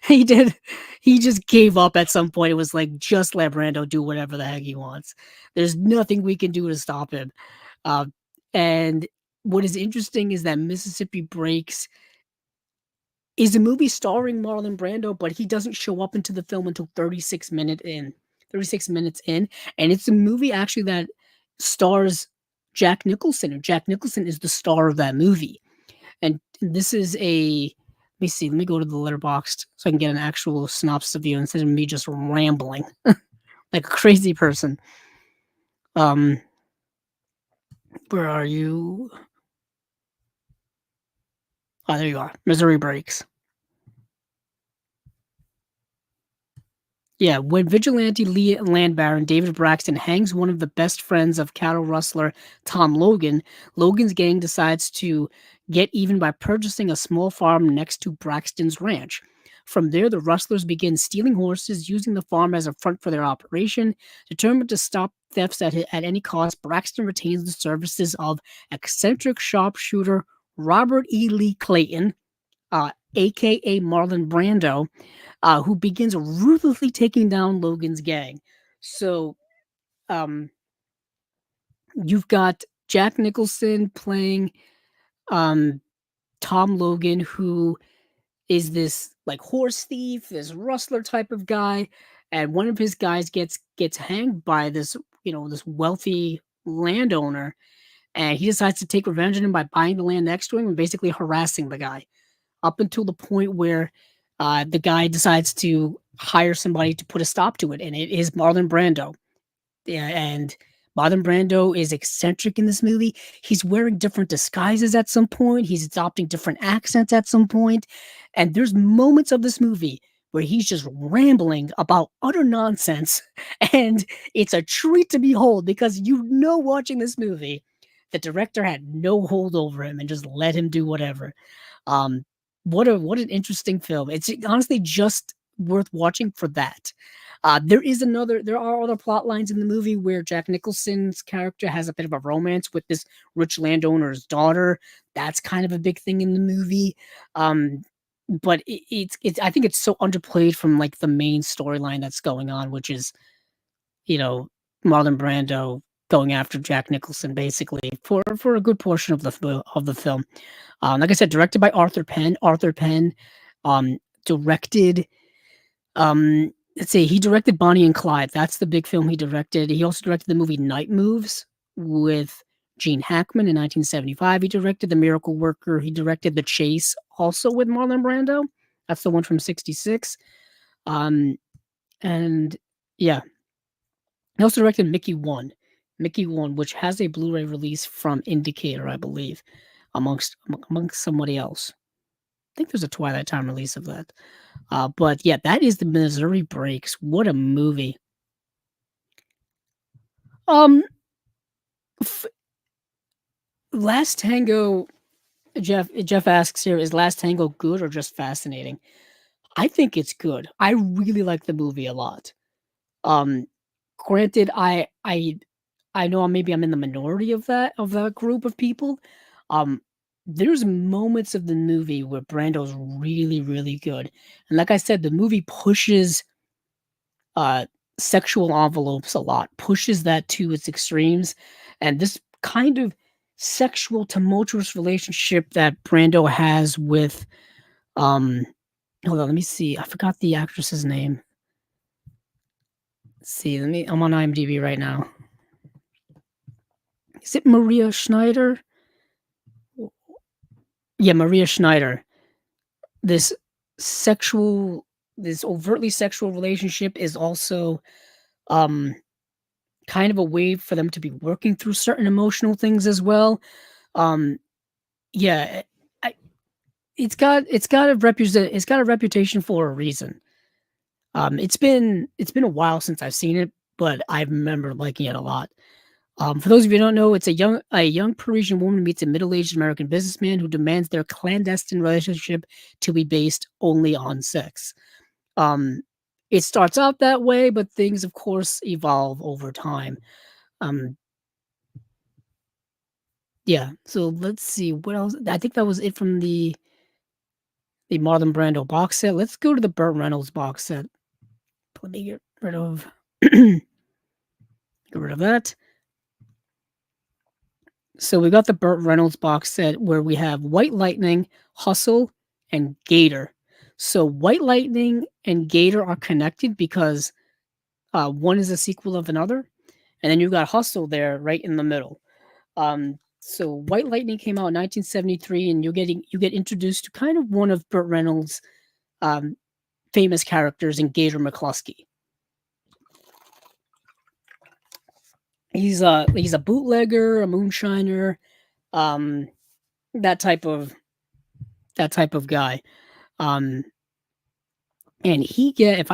he did. He just gave up at some point. It was like just let Brando do whatever the heck he wants. There's nothing we can do to stop him. Uh, and what is interesting is that Mississippi Breaks is a movie starring Marlon Brando, but he doesn't show up into the film until 36 minutes in, and it's a movie actually that stars Jack Nicholson, and Jack Nicholson is the star of that movie. And this is a let me see, let me go to the letterboxd so I can get an actual synopsis of you instead of me just rambling like a crazy person. Um, where are you? Oh, there you are. Missouri Breaks. Yeah, when vigilante land baron David Braxton hangs one of the best friends of cattle rustler Tom Logan, Logan's gang decides to get even by purchasing a small farm next to Braxton's ranch. From there, the rustlers begin stealing horses, using the farm as a front for their operation. Determined to stop thefts at any cost, Braxton retains the services of eccentric sharpshooter Robert E. Lee Clayton, aka Marlon Brando, who begins ruthlessly taking down Logan's gang. So, um, you've got Jack Nicholson playing um, Tom Logan, who is this like horse thief, this rustler type of guy, and one of his guys gets hanged by this this wealthy landowner, and he decides to take revenge on him by buying the land next to him and basically harassing the guy up until the point where the guy decides to hire somebody to put a stop to it, and it is Marlon Brando. Yeah, and Marlon Brando is eccentric in this movie. He's wearing different disguises at some point. He's adopting different accents at some point. And there's moments of this movie where he's just rambling about utter nonsense. And it's a treat to behold because watching this movie, the director had no hold over him and just let him do whatever. Um, what an interesting film. It's honestly just worth watching for that. There are other plot lines in the movie where Jack Nicholson's character has a bit of a romance with this rich landowner's daughter. That's kind of a big thing in the movie. But I think it's so underplayed from like the main storyline that's going on, which is, Marlon Brando going after Jack Nicholson basically for a good portion of the film. Like I said, directed by Arthur Penn. Arthur Penn directed let's see, he directed Bonnie and Clyde. That's the big film he directed. He also directed the movie Night Moves with Gene Hackman in 1975. He directed The Miracle Worker. He directed The Chase, also with Marlon Brando. That's the one from '66. And yeah, he also directed Mickey One, which has a Blu-ray release from Indicator, I believe, amongst somebody else. I think there's a Twilight Time release of that. But yeah, that is the Missouri Breaks. What a movie. Last Tango, Jeff asks here, is Last Tango good or just fascinating? I think it's good. I really like the movie a lot. Granted, I know maybe I'm in the minority of that group of people. There's moments of the movie where Brando's really, really good. And like I said, the movie pushes sexual envelopes a lot, pushes that to its extremes. And this kind of sexual tumultuous relationship that Brando has with hold on, let me see. I forgot the actress's name. Let's see, I'm on IMDb right now. Is it Maria Schneider? Yeah, Maria Schneider. This overtly sexual relationship is also kind of a way for them to be working through certain emotional things as well. Yeah, it's got a reputation for a reason. It's been a while since I've seen it, but I remember liking it a lot. For those of you who don't know, it's a young Parisian woman meets a middle-aged American businessman who demands their clandestine relationship to be based only on sex. It starts out that way, but things, of course, evolve over time. Yeah. So let's see what else. I think that was it from the Marlon Brando box set. Let's go to the Burt Reynolds box set. Let me get rid of that. So we got the Burt Reynolds box set where we have White Lightning, Hustle, and Gator. So White Lightning and Gator are connected because one is a sequel of another, and then you got Hustle there right in the middle. So White Lightning came out in 1973, and you get introduced to kind of one of Burt Reynolds' famous characters in Gator McCluskey. He's a bootlegger, a moonshiner, that type of guy. And if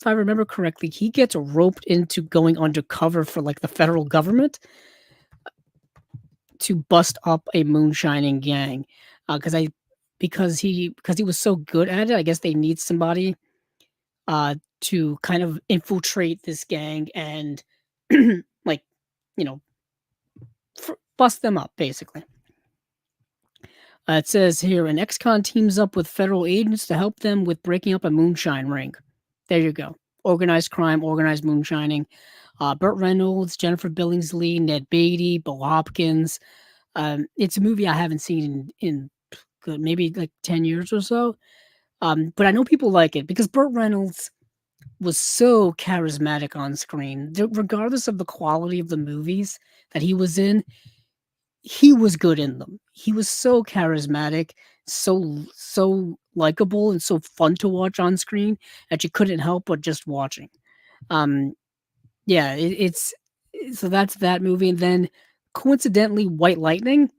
I remember correctly, he gets roped into going undercover for like the federal government to bust up a moonshining gang. Because because he was so good at it. I guess they need somebody to kind of infiltrate this gang and like you know bust them up basically. It says here an ex-con teams up with federal agents to help them with breaking up a moonshine ring. There you go. Organized crime, organized moonshining. Burt Reynolds, Jennifer Billingsley, Ned Beatty, Bo Hopkins. It's a movie I haven't seen in good, maybe like 10 years or so. But I know people like it because Burt Reynolds was so charismatic on screen. Regardless of the quality of the movies that he was in, he was good in them. He was so charismatic, so likable, and so fun to watch on screen that you couldn't help but just watching. Um, yeah, it's so that's that movie, and then coincidentally, White Lightning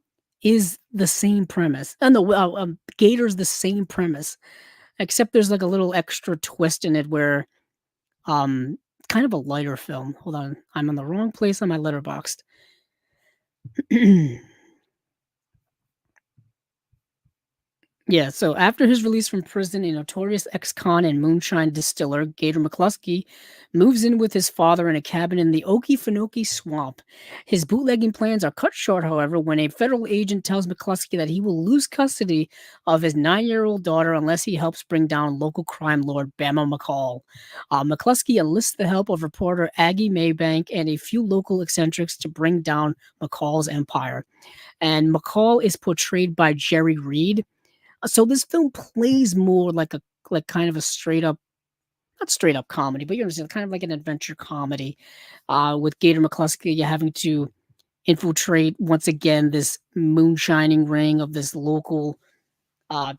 is the same premise. And the Gator's the same premise, except there's like a little extra twist in it where um kind of a lighter film. Hold on, I'm on the wrong place on my letterboxd. Yeah, so after his release from prison, a notorious ex-con and moonshine distiller, Gator McCluskey, moves in with his father in a cabin in the Okefenokee Swamp. His bootlegging plans are cut short, however, when a federal agent tells McCluskey that he will lose custody of his 9-year-old daughter unless he helps bring down local crime lord Bama McCall. McCluskey enlists the help of reporter Aggie Maybank and a few local eccentrics to bring down McCall's empire. And McCall is portrayed by Jerry Reed. So this film plays more like a like kind of a straight up not straight up comedy, but you understand, kind of like an adventure comedy, with Gator McCluskey you having to infiltrate once again this moonshining ring of this local, uh,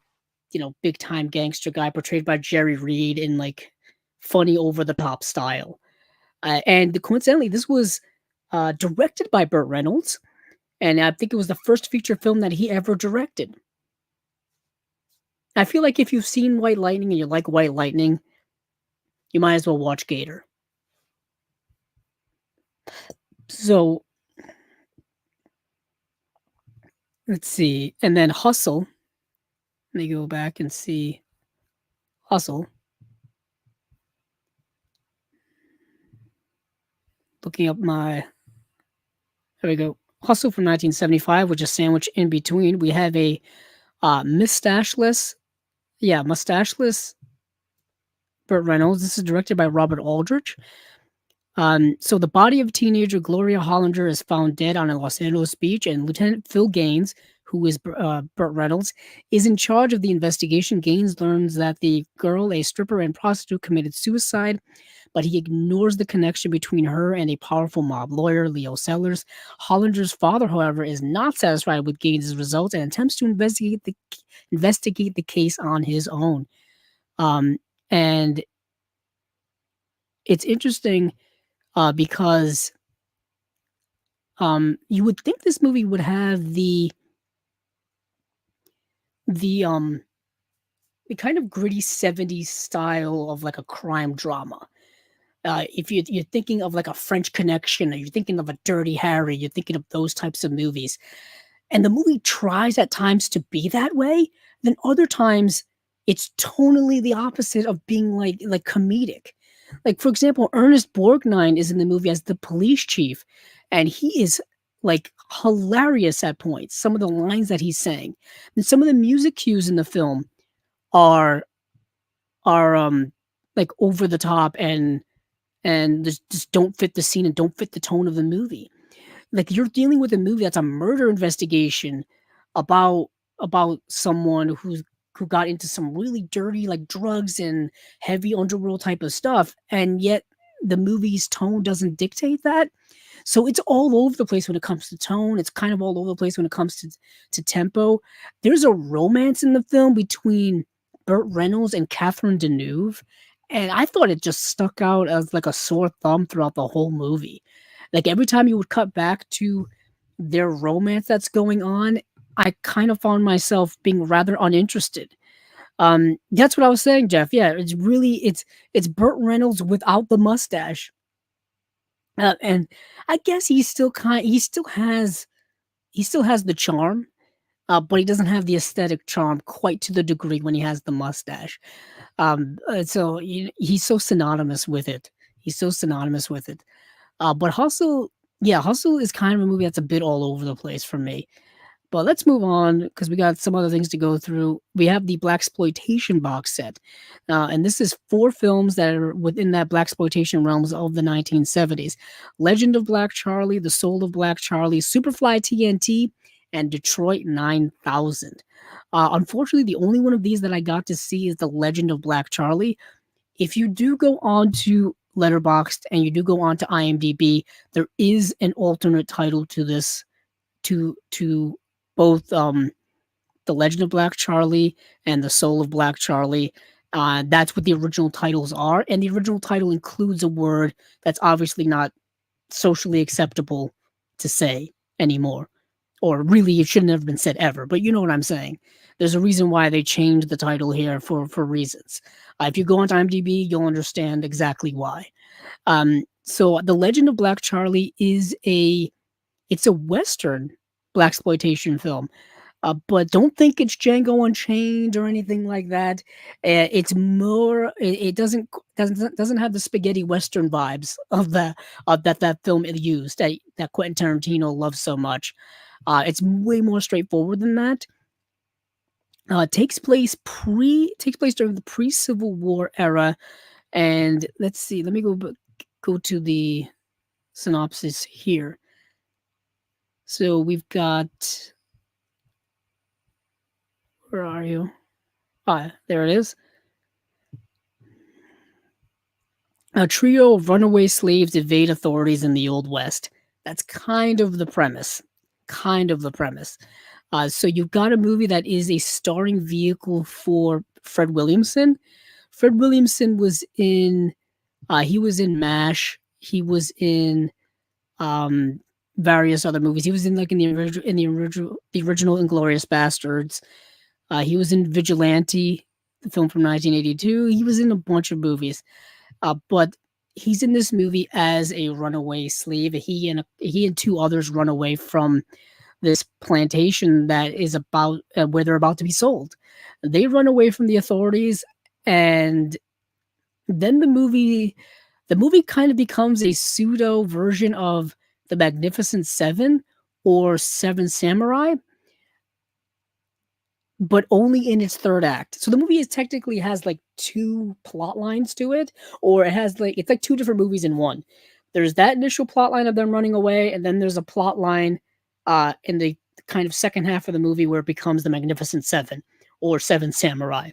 big time gangster guy portrayed by Jerry Reed in like funny over the top style. And coincidentally, this was directed by Burt Reynolds, and I think it was the first feature film that he ever directed. I feel like if you've seen White Lightning and you like White Lightning, you might as well watch Gator. So let's see. And then Hustle. Let me go back and see Hustle. Looking up my. There we go. Hustle from 1975, which is sandwiched in between. We have a mustacheless. Yeah, mustacheless Burt Reynolds. This is directed by Robert Aldrich. So the body of teenager Gloria Hollander is found dead on a Los Angeles beach, and Lieutenant Phil Gaines, who is Burt Reynolds, is in charge of the investigation. Gaines learns that the girl, a stripper and prostitute, committed suicide, but he ignores the connection between her and a powerful mob lawyer, Leo Sellers. Hollander's father, however, is not satisfied with Gaines' results and attempts to investigate the case on his own. And it's interesting because you would think this movie would have the the kind of gritty 70s style of like a crime drama. If you're thinking of like a French Connection, or you're thinking of a Dirty Harry, you're thinking of those types of movies. And the movie tries at times to be that way, then other times it's tonally the opposite of being like comedic. Like for example, Ernest Borgnine is in the movie as the police chief, and he is like hilarious at points. Some of the lines that he's saying, and some of the music cues in the film are are like over the top and just don't fit the scene and don't fit the tone of the movie. Like you're dealing with a movie that's a murder investigation about someone who got into some really dirty like drugs and heavy underworld type of stuff, and yet the movie's tone doesn't dictate that. So it's all over the place when it comes to tone. It's kind of all over the place when it comes to tempo. There's a romance in the film between Burt Reynolds and Catherine Deneuve, and I thought it just stuck out as like a sore thumb throughout the whole movie. Like every time you would cut back to their romance that's going on, I kind of found myself being rather uninterested. That's what I was saying, Jeff. Yeah, it's Burt Reynolds without the mustache. And I guess he still has the charm. but he doesn't have the aesthetic charm quite to the degree when he has the mustache. So he's so synonymous with it. He's so synonymous with it. But Hustle, yeah, Hustle is kind of a movie that's a bit all over the place for me. But let's move on because we got some other things to go through. We have the Blaxploitation Box Set, and this is 4 films that are within that Blaxploitation realms of the 1970s: Legend of Black Charlie, The Soul of Black Charlie, Superfly TNT, and Detroit 9000. Unfortunately, the only one of these that I got to see is The Legend of Black Charlie. If you do go on to Letterboxd and you do go on to IMDb, there is an alternate title to this, to both The Legend of Black Charlie and The Soul of Black Charlie. That's what the original titles are, and the original title includes a word that's obviously not socially acceptable to say anymore, or really it shouldn't have been said ever. But you know what I'm saying. There's a reason why they changed the title here for reasons. If you go onto IMDb, you'll understand exactly why. So The Legend of Black Charlie is it's a Western blaxploitation film. But don't think it's Django Unchained or anything like that. It's more. It doesn't have the spaghetti western vibes of that film it used, that Quentin Tarantino loves so much. It's way more straightforward than that. Takes place during the pre-Civil War era, and let's see. Let me go to the synopsis here. So we've got, where are you? Ah, there it is. A trio of runaway slaves evade authorities in the Old West. That's kind of the premise. Kind of the premise. So you've got a movie that is a starring vehicle for Fred Williamson. Fred Williamson was in. He was in MASH. He was in um, various other movies. He was in like the original Inglorious Bastards. He was in Vigilante, the film from 1982. He was in a bunch of movies. But he's in this movie as a runaway slave. He and 2 others run away from this plantation that is about where they're about to be sold. They run away from the authorities, and then the movie kind of becomes a pseudo version of the Magnificent Seven or Seven Samurai, but only in its 3rd act. So the movie technically has like 2 plot lines to it, or it's like 2 different movies in one. There's that initial plot line of them running away, and then there's a plot line in the kind of second half of the movie where it becomes the Magnificent Seven or Seven Samurai.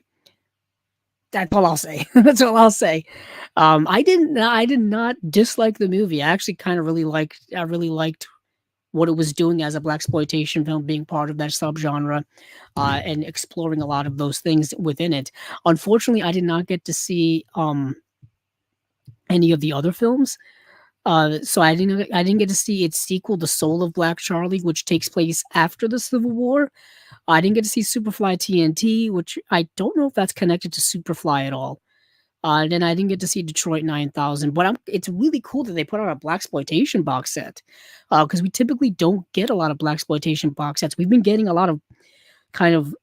That's all I'll say. That's all I'll say. I did not dislike the movie. I actually kind of really liked what it was doing as a blaxploitation film, being part of that subgenre, and exploring a lot of those things within it. Unfortunately, I did not get to see any of the other films. So I didn't get to see its sequel, The Soul of Black Charlie, which takes place after the Civil War. I didn't get to see Superfly TNT, which I don't know if that's connected to Superfly at all. And then I didn't get to see Detroit 9000, but it's really cool that they put out a blaxploitation box set, because we typically don't get a lot of blaxploitation box sets. We've been getting a lot of kind of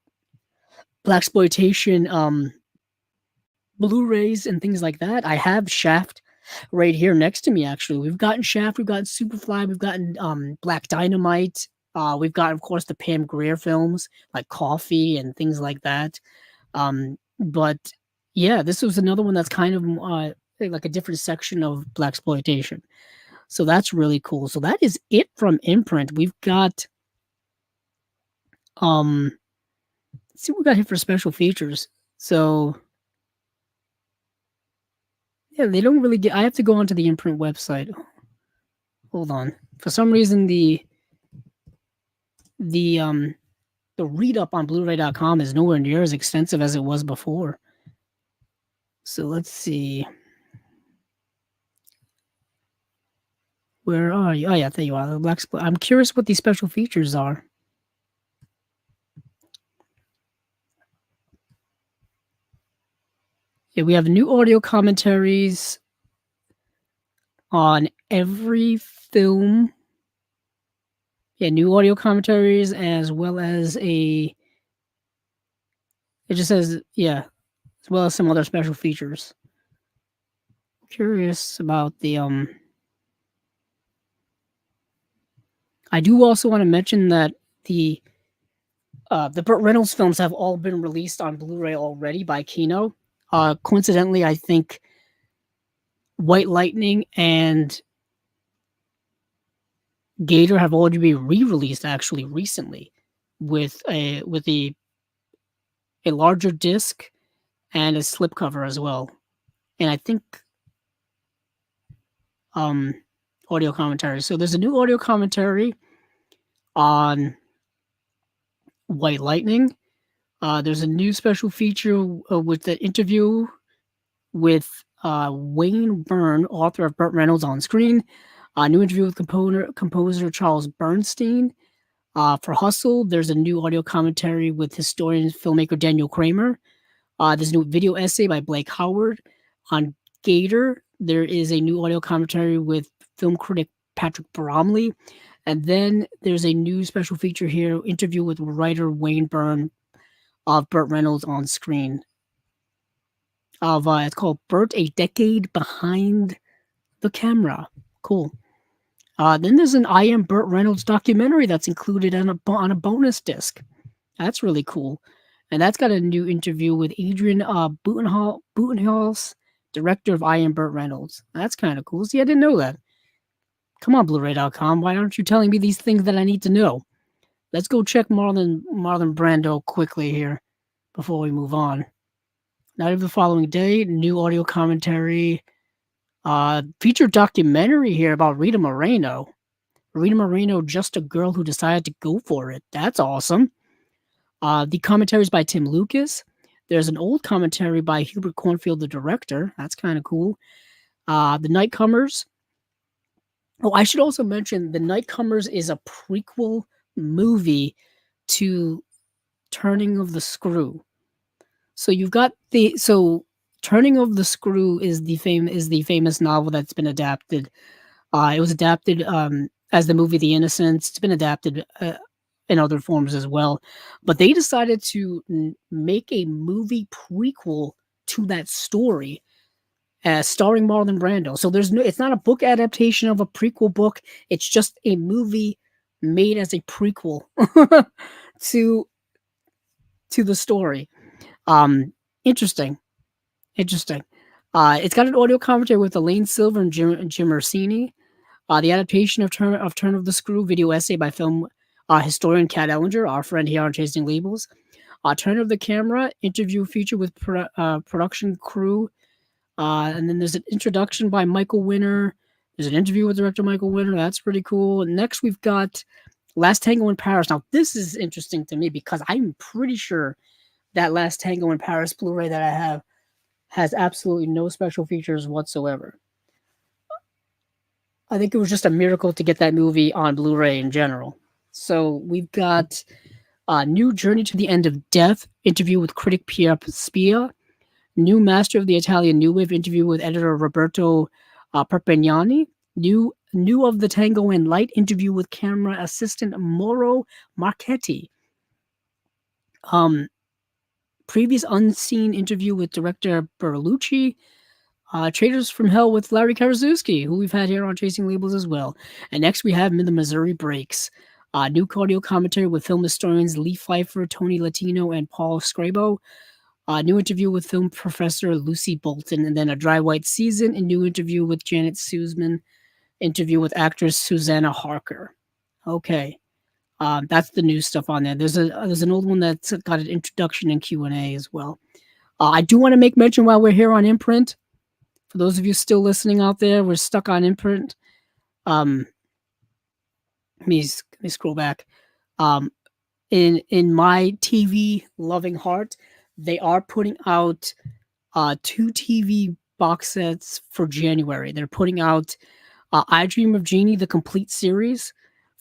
blaxploitation Blu-rays and things like that. I have Shaft right here next to me. Actually, we've gotten Shaft, we've gotten Superfly, we've gotten Black Dynamite. We've got, of course, the Pam Grier films like Coffee and things like that. But yeah, this was another one that's kind of like a different section of blaxploitation. So that's really cool. So that is it from Imprint. We've got let's see what we got here for special features. So yeah, they don't really get. I have to go onto the Imprint website. Hold on. For some reason, the read up on Blu-ray.com is nowhere near as extensive as it was before. So let's see. Where are you? Oh yeah, there you are. I'm curious what these special features are. Yeah, we have new audio commentaries on every film Yeah, new audio commentaries as well as it just says, yeah, as well as some other special features. Curious about I do also want to mention that the the Burt Reynolds films have all been released on Blu-ray already by Kino. Coincidentally, I think White Lightning and Gator have already been re-released actually recently with a larger disc and a slipcover as well. And I think um audio commentary. So there's a new audio commentary on White Lightning. There's a new special feature with the interview with Wayne Byrne, author of Burt Reynolds on Screen. A new interview with composer Charles Bernstein. For Hustle, there's a new audio commentary with historian filmmaker Daniel Kramer. There's a new video essay by Blake Howard. On Gator, there is a new audio commentary with film critic Patrick Bromley. And then there's a new special feature here, interview with writer Wayne Byrne of Burt Reynolds on Screen. It's called Burt, A Decade Behind the Camera. Cool. Then there's an I Am Burt Reynolds documentary that's included on a bonus disc. That's really cool. And that's got a new interview with Adrian Butenholz, director of I Am Burt Reynolds. That's kind of cool. See, I didn't know that. Come on, Blu-ray.com. Why aren't you telling me these things that I need to know? Let's go check Marlon Brando quickly here before we move on. Night of the following day, new audio commentary. Featured documentary here about Rita Moreno. Rita Moreno, just a girl who decided to go for it. That's awesome. The commentary is by Tim Lucas. There's an old commentary by Hubert Cornfield, the director. That's kind of cool. The Nightcomers. Oh, I should also mention The Nightcomers is a prequel movie to Turning of the Screw. So you've got Turning of the Screw is the famous novel that's been adapted. It was adapted as the movie The Innocents. It's been adapted in other forms as well. But they decided to make a movie prequel to that story, starring Marlon Brando. So it's not a book adaptation of a prequel book. It's just a movie made as a prequel to the story. Interesting. It's got an audio commentary with Elaine Silver and Jim Orsini. The adaptation of Turn of the Screw video essay by film historian Kat Ellinger, our friend here on Chasing Labels. Turn of the Camera interview feature with production crew. And then there's an introduction by Michael Winner. There's an interview with director Michael Winner. That's pretty cool. And next, we've got Last Tango in Paris. Now, this is interesting to me because I'm pretty sure that Last Tango in Paris Blu-ray that I have has absolutely no special features whatsoever. I think it was just a miracle to get that movie on Blu-ray in general. So we've got New Journey to the End of Death, interview with critic Pierre Spia. New Master of the Italian New Wave, interview with editor Roberto Perpignani. New of the Tango and Light, interview with camera assistant Mauro Marchetti. Previous unseen interview with director Bertolucci. Traders from Hell with Larry Karaszewski, who we've had here on Chasing Labels as well. And next we have The Missouri Breaks. New audio commentary with film historians Lee Pfeiffer, Tony Latino, and Paul Scrabo. New interview with film professor Lucy Bolton. And then A Dry White Season, a new interview with Janet Suzman. Interview with actress Susanna Harker. Okay. That's the new stuff on there. There's an old one that's got an introduction and Q&A as well. I do want to make mention while we're here on Imprint, for those of you still listening out there, we're stuck on Imprint. Let me scroll back. In my TV loving heart, they are putting out 2 TV box sets for January. They're putting out I Dream of Jeannie, the complete series.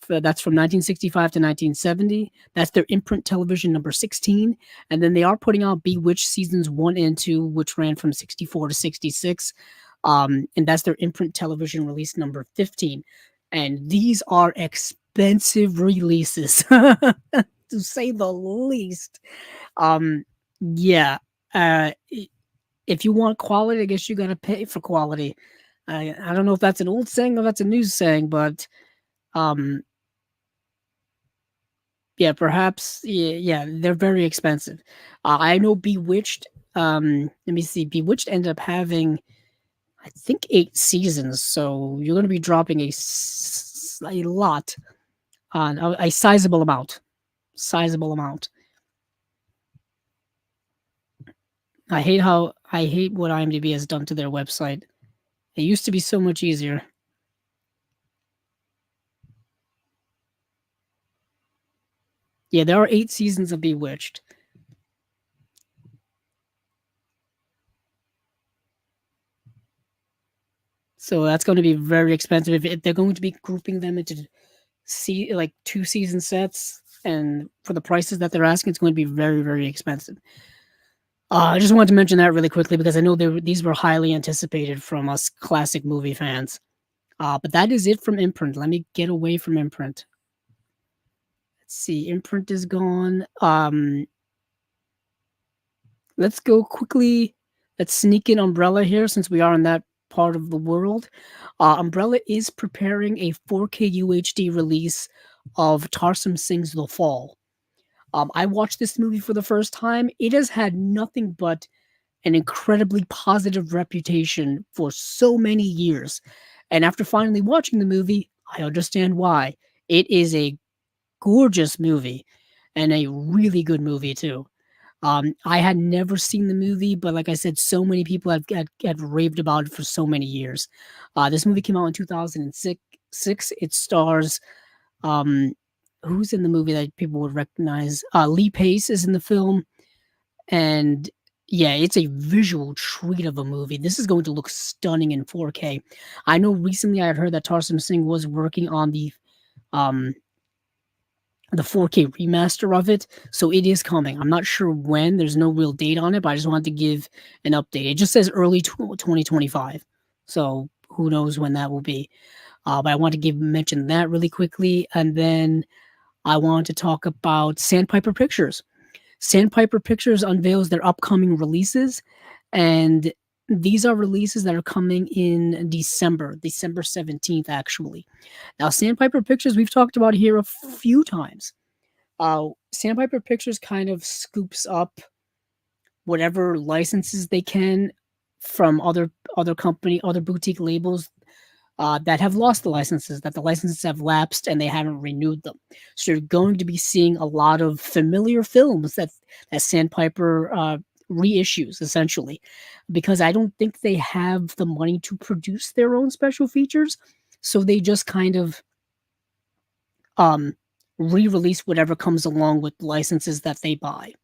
That's from 1965 to 1970. That's their Imprint television number 16. And then they are putting out Bewitched seasons 1 and 2, which ran from 64 to 66. And that's their Imprint television release number 15. And these are expensive expensive releases, to say the least. Um, yeah, if you want quality, I guess you gotta pay for quality. I don't know if that's an old saying or that's a new saying, but um, yeah, perhaps yeah, they're very expensive. I know Bewitched. Let me see. Bewitched ended up having, I think, 8 seasons, so you're gonna be dropping a lot on a sizable amount. Sizable amount. I hate what IMDb has done to their website. It used to be so much easier. Yeah, there are 8 seasons of Bewitched. So that's going to be very expensive if they're going to be grouping them into like 2 season sets, and for the prices that they're asking, it's going to be very, very expensive. I just wanted to mention that really quickly because I know these were highly anticipated from us classic movie fans. But that is it from Imprint. Let me get away from Imprint. Let's see. Imprint is gone. Let's go quickly. Let's sneak in Umbrella here since we are in that part of the world. Umbrella is preparing a 4K UHD release of Tarsum Singh's The Fall. I watched this movie for the first time. It has had nothing but an incredibly positive reputation for so many years. And after finally watching the movie, I understand why. It is a gorgeous movie and a really good movie, too. I had never seen the movie, but like I said, so many people have raved about it for so many years. This movie came out in 2006. It stars um, who's in the movie that people would recognize? Lee Pace is in the film, and yeah, it's a visual treat of a movie. This is going to look stunning in 4K. I know recently I had heard that Tarsum Singh was working on um, the 4K remaster of it, so it is coming. I'm not sure when. There's no real date on it, but I just wanted to give an update. It just says early 2025, so who knows when that will be. But I want to give mention that really quickly, and then I want to talk about Sandpiper Pictures. Sandpiper Pictures unveils their upcoming releases, and these are releases that are coming in December 17th, actually. Now, Sandpiper Pictures, we've talked about here a few times. Sandpiper Pictures kind of scoops up whatever licenses they can from other boutique labels that have lost the licenses, that the licenses have lapsed and they haven't renewed them. So you're going to be seeing a lot of familiar films that Sandpiper reissues, essentially, because I don't think they have the money to produce their own special features. So they just kind of um, re-release whatever comes along with licenses that they buy.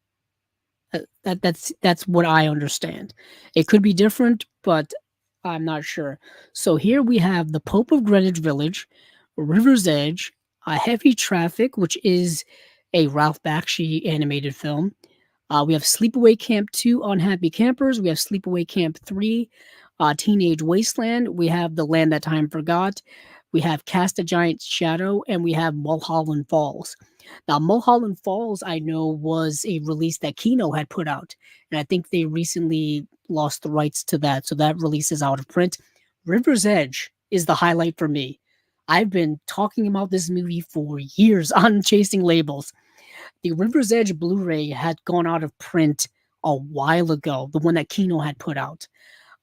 That's what I understand. It could be different, but I'm not sure. So here we have The Pope of Greenwich Village, River's Edge, Heavy Traffic, which is a Ralph Bakshi animated film. We have Sleepaway Camp 2, Unhappy Campers. We have Sleepaway Camp 3, Teenage Wasteland. We have The Land That Time Forgot. We have Cast a Giant Shadow, and we have Mulholland Falls. Now, Mulholland Falls, I know, was a release that Kino had put out, and I think they recently lost the rights to that, so that release is out of print. River's Edge is the highlight for me. I've been talking about this movie for years on Chasing Labels. The River's Edge Blu-ray had gone out of print a while ago, the one that Kino had put out.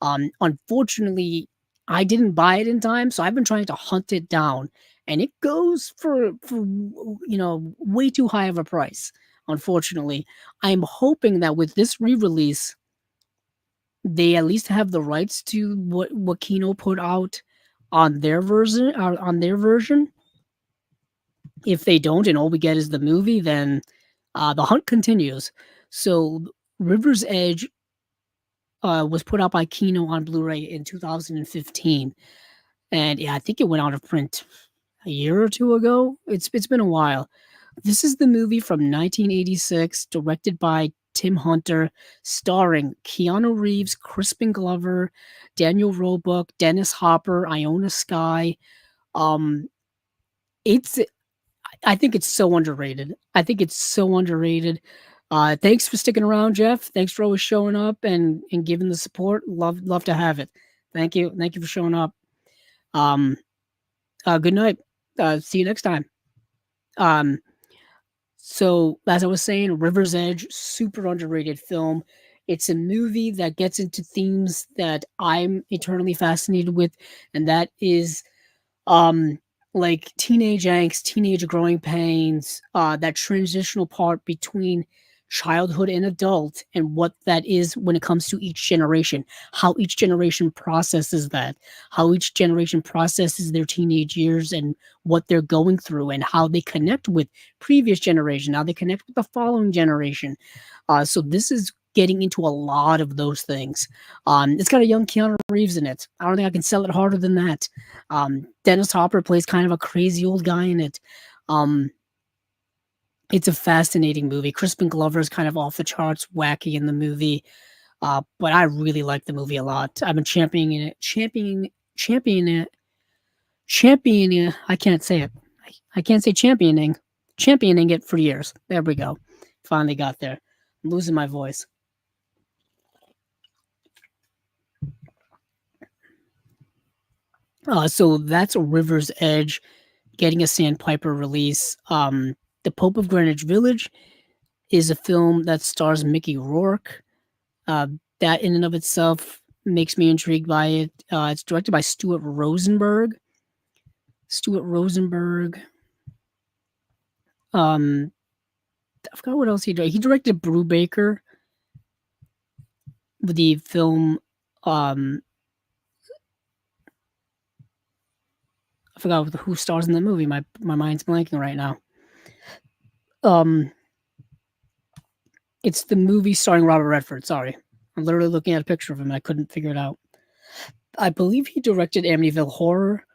Unfortunately, I didn't buy it in time, so I've been trying to hunt it down, and it goes for way too high of a price. Unfortunately, I'm hoping that with this re-release, they at least have the rights to what Kino put out on their version. If they don't, and all we get is the movie, then the hunt continues. So, River's Edge was put out by Kino on Blu-ray in 2015, and yeah, I think it went out of print a year or two ago. It's been a while. This is the movie from 1986, directed by Tim Hunter, starring Keanu Reeves, Crispin Glover, Daniel Roebuck, Dennis Hopper, Iona Sky. Um, it's I think it's so underrated. I think it's so underrated. Thanks for sticking around, Jeff. Thanks for always showing up and giving the support. Love to have it. Thank you for showing up. Um, good night. See you next time. Um, so as I was saying, River's Edge, super underrated film. It's a movie that gets into themes that I'm eternally fascinated with, and that is um like teenage angst, teenage growing pains, that transitional part between childhood and adult, and what that is when it comes to each generation, how each generation processes that, how each generation processes their teenage years and what they're going through, and how they connect with previous generation, how they connect with the following generation. So this is getting into a lot of those things. It's got a young Keanu Reeves in it. I don't think I can sell it harder than that. Dennis Hopper plays kind of a crazy old guy in it. Um, it's a fascinating movie. Crispin Glover is kind of off the charts, wacky in the movie. But I really like the movie a lot. I've been championing it. I can't say it. I can't say championing it for years. There we go. Finally got there. I'm losing my voice. So that's a River's Edge getting a Sandpiper release. The Pope of Greenwich Village is a film that stars Mickey Rourke. Uh, that in and of itself makes me intrigued by it. It's directed by Stuart Rosenberg. Stuart Rosenberg. Um, I forgot what else he did. He directed Brubaker, the film. Um, I forgot who stars in the movie. My mind's blanking right now. Um, it's the movie starring Robert Redford. Sorry, I'm literally looking at a picture of him. I couldn't figure it out. I believe he directed Amityville Horror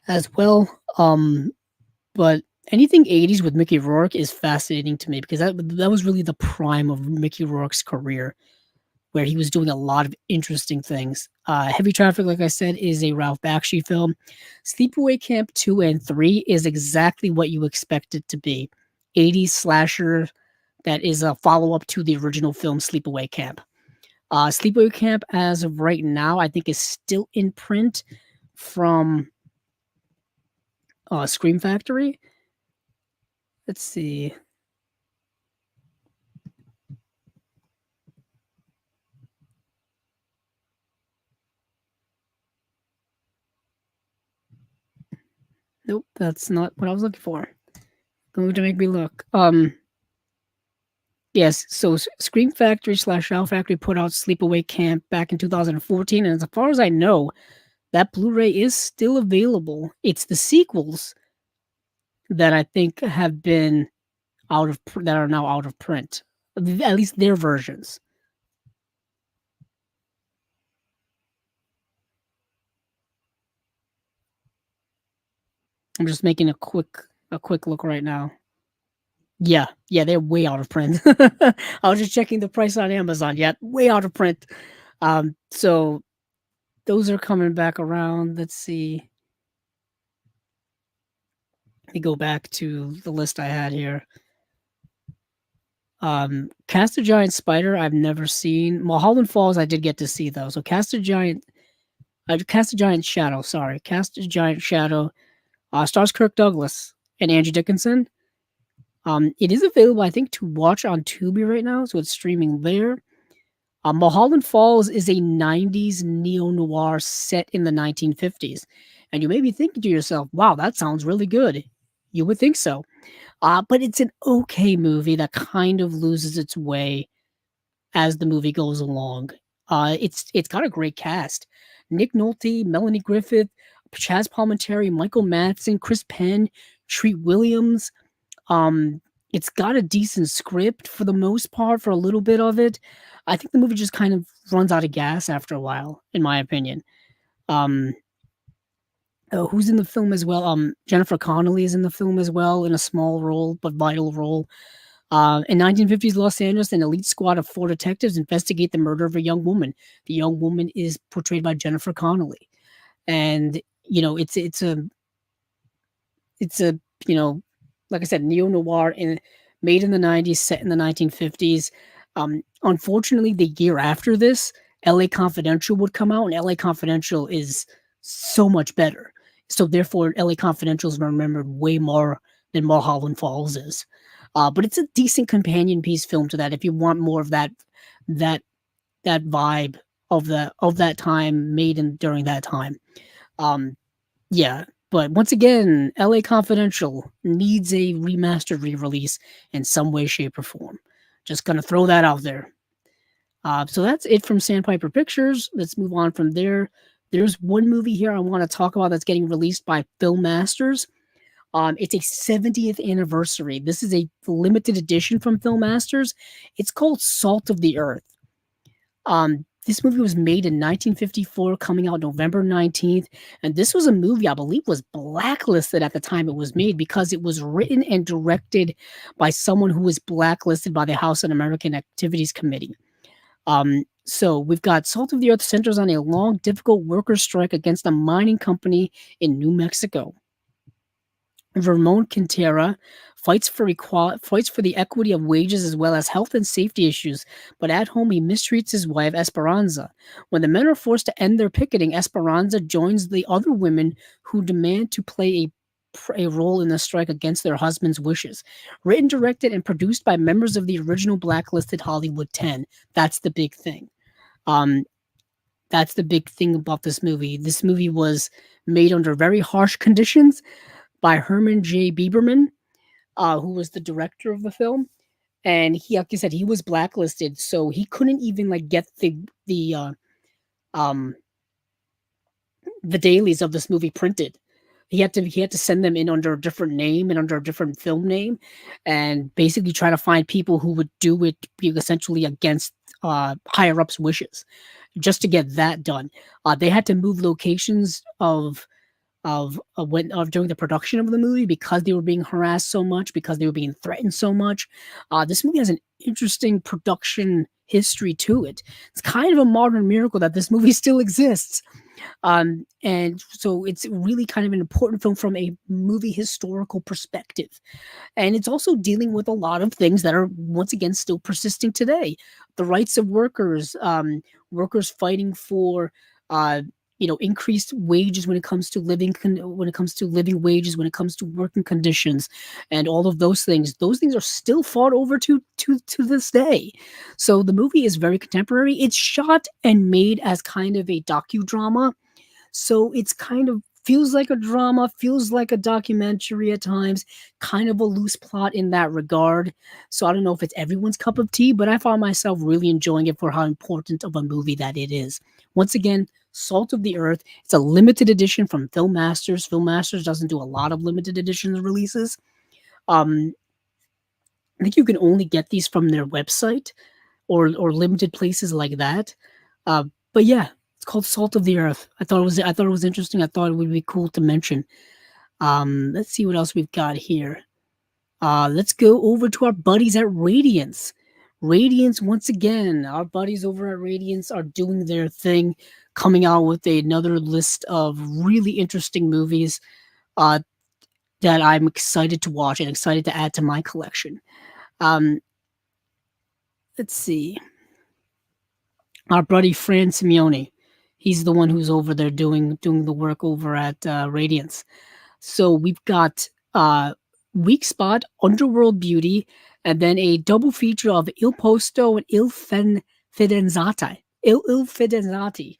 as well. But anything 80s with Mickey Rourke is fascinating to me because that was really the prime of Mickey Rourke's career, where he was doing a lot of interesting things. Heavy Traffic, like I said, is a Ralph Bakshi film. Sleepaway Camp 2 and 3 is exactly what you expect it to be. 80s slasher that is a follow-up to the original film Sleepaway Camp. Sleepaway Camp, as of right now, I think is still in print from Scream Factory. Let's see. Nope, that's not what I was looking for. Going to make me look. Yes, so Scream Factory slash Shout Factory put out Sleepaway Camp back in 2014, and as far as I know, that Blu-ray is still available. It's the sequels that I think have been that are now out of print, at least their versions. I'm just making a quick look right now. Yeah, they're way out of print. I was just checking the price on Amazon. Yeah, way out of print. So those are coming back around. Let's see. Let me go back to the list I had here. Cast a Giant Spider, I've never seen. Mulholland Falls, I did get to see though. So Cast a Giant Shadow. Sorry, Cast a Giant Shadow. Stars Kirk Douglas and Angie Dickinson. It is available, I think, to watch on Tubi right now, so it's streaming there. Mulholland Falls is a 90s neo noir set in the 1950s. And you may be thinking to yourself, wow, that sounds really good. You would think so. But it's an okay movie that kind of loses its way as the movie goes along. It's got a great cast. Nick Nolte, Melanie Griffith, Chaz Palminteri, Michael Madsen, Chris Penn, Treat Williams. Um, it's got a decent script for the most part, for a little bit of it. I think the movie just kind of runs out of gas after a while, in my opinion. Um, who's in the film as well? Jennifer Connelly is in the film as well, in a small role but vital role. In 1950s Los Angeles, an elite squad of 4 detectives investigate the murder of a young woman. The young woman is portrayed by Jennifer Connelly, and you know it's a you know like I said, neo noir in made in the 90s, set in the 1950s. Unfortunately, the year after this, LA Confidential would come out, and LA Confidential is so much better. So therefore, LA Confidential is remembered way more than Mulholland Falls is. But it's a decent companion piece film to that if you want more of that that vibe of that time made in during that time. Um, yeah, but once again, LA Confidential needs a remastered re-release in some way, shape, or form. Just gonna throw that out there. So that's it from Sandpiper Pictures. Let's move on from there. There's one movie here I want to talk about that's getting released by Film Masters. It's a 70th anniversary. This is a limited edition from Film Masters. It's called Salt of the Earth. This movie was made in 1954, coming out November 19th, and this was a movie I believe was blacklisted at the time it was made because it was written and directed by someone who was blacklisted by the House Un-American Activities Committee. So we've got Salt of the Earth centers on a long, difficult workers' strike against a mining company in New Mexico. Ramon Quintera fights for the equity of wages as well as health and safety issues, but at home he mistreats his wife Esperanza. When the men are forced to end their picketing, Esperanza joins the other women who demand to play a role in the strike against their husband's wishes. Written, directed, and produced by members of the original blacklisted Hollywood 10. That's the big thing. Um, that's the big thing about this movie. This movie was made under very harsh conditions by Herman J. Bieberman, who was the director of the film. And he, like I said, he was blacklisted, so he couldn't even like get um the dailies of this movie printed. He had to send them in under a different name and under a different film name, and basically try to find people who would do it essentially against higher ups' wishes, just to get that done. They had to move locations of during the production of the movie because they were being harassed so much, because they were being threatened so much. This movie has an interesting production history to it. It's kind of a modern miracle that this movie still exists. And so it's really kind of an important film from a movie historical perspective. And it's also dealing with a lot of things that are once again still persisting today. The rights of workers, workers fighting for increased wages when it comes to when it comes to living wages, when it comes to working conditions, and all of those things. Those things are still fought over to this day. So the movie is very contemporary. It's shot and made as kind of a docudrama, so it's kind of feels like a drama, feels like a documentary at times, kind of a loose plot in that regard. So I don't know if it's everyone's cup of tea, but I found myself really enjoying it for how important of a movie that it is. Once again, Salt of the Earth. It's a limited edition from Film Masters. Film Masters doesn't do a lot of limited edition releases. Um, I think you can only get these from their website or limited places like that. But yeah, it's called Salt of the Earth. I thought it was interesting. I thought it would be cool to mention. Let's see what else we've got here. Let's go over to our buddies at Radiance. Radiance, once again, our buddies over at Radiance are doing their thing, coming out with another list of really interesting movies uh, that I'm excited to watch and excited to add to my collection. Um, let's see. Our buddy Fran Simeone, he's the one who's over there doing the work over at Radiance. So we've got Weak Spot, Underworld Beauty, and then a double feature of Il Posto and Fidanzati. Il Fidanzati.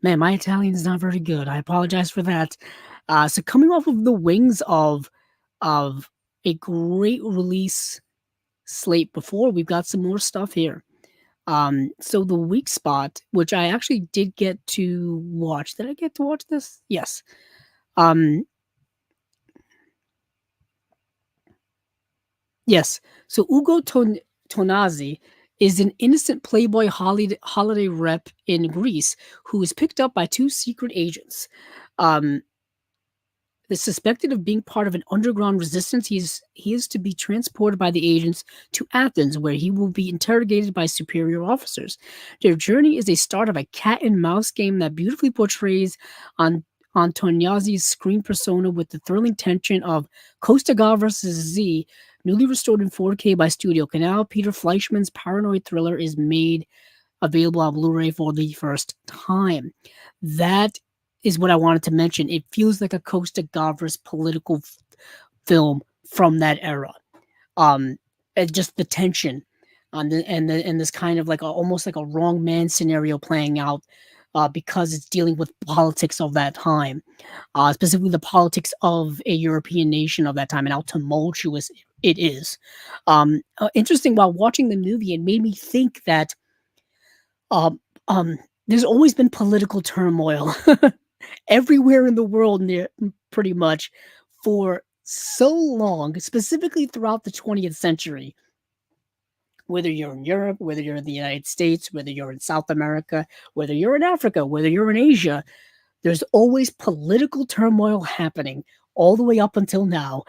Man, my Italian is not very good. I apologize for that. So coming off of the wings of a great release slate before, we've got some more stuff here. So the Weak Spot, which I actually did get to watch. Did I get to watch this? Yes. Yes. So Tonazzi is an innocent playboy holiday rep in Greece who is picked up by two secret agents. Um, Suspected of being part of an underground resistance, he is to be transported by the agents to Athens, where he will be interrogated by superior officers. Their journey is a start of a cat and mouse game that beautifully portrays on on Tognazzi's screen persona with the thrilling tension of Costa Gavras versus Z, newly restored in 4K by Studio Canal. Peter Fleischman's paranoid thriller is made available on Blu-ray for the first time. That is what I wanted to mention. It feels like a Costa Gavras political film from that era. And just the tension on and this kind of like almost like a wrong man scenario playing out because it's dealing with politics of that time, specifically the politics of a European nation of that time and how tumultuous it is. Interesting, while watching the movie, it made me think that um, there's always been political turmoil everywhere in the world, pretty much, for so long, specifically throughout the 20th century. Whether you're in Europe, whether you're in the United States, whether you're in South America, whether you're in Africa, whether you're in Asia, there's always political turmoil happening all the way up until now.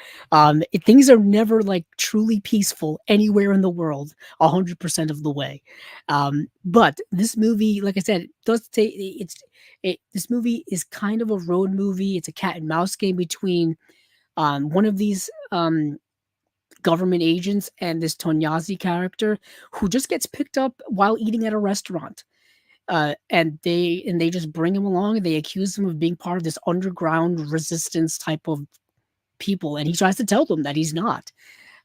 Things are never like truly peaceful anywhere in the world 100% of the way. But this movie, like I said, it does take this movie is kind of a road movie. It's a cat and mouse game between one of these government agents and this Tognazzi character who just gets picked up while eating at a restaurant. And they just bring him along and they accuse him of being part of this underground resistance type of people, and he tries to tell them that he's not.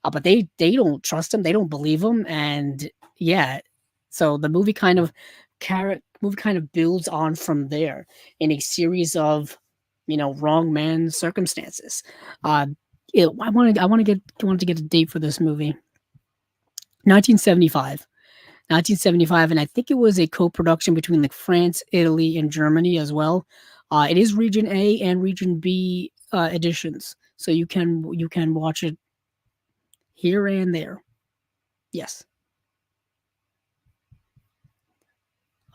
But they don't trust him, they don't believe him, and yeah, so the movie kind of builds on from there in a series of wrong man circumstances. I wanted to get a date for this movie. 1975. 1975, and I think it was a co-production between like France, Italy, and Germany as well. It is Region A and Region B editions, so you can watch it here and there. Yes.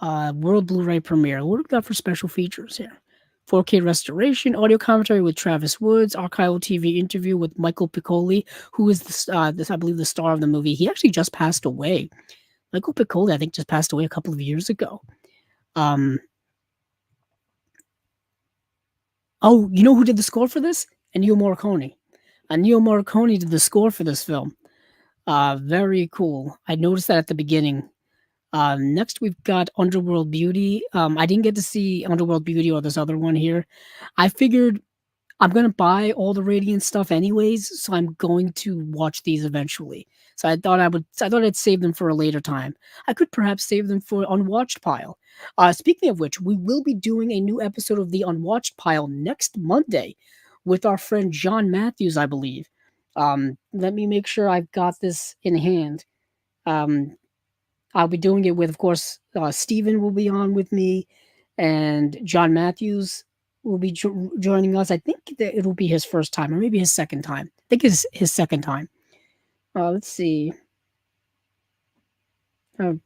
World Blu-ray premiere. What do we got for special features here? 4K restoration, audio commentary with Travis Woods, archival TV interview with Michael Piccoli, who is this I believe the star of the movie. He actually just passed away. Michael Piccoli, I think, just passed away a couple of years ago. Um, oh, you know who did the score for this? Ennio Morricone. Ennio Morricone did the score for this film. Very cool. I noticed that at the beginning. Next, we've got Underworld Beauty. I didn't get to see Underworld Beauty or this other one here. I figured I'm gonna buy all the Radiant stuff anyways, so I'm going to watch these eventually. So I thought I'd save them for a later time. I could perhaps save them for unwatched pile. Speaking of which, we will be doing a new episode of the unwatched pile next Monday with our friend John Matthews, I believe. Let me make sure I've got this in hand. Um, I'll be doing it with, of course, Steven will be on with me, and John Matthews will be joining us. I think that it'll be his first time, or maybe his second time. I think it's his second time. Let's see.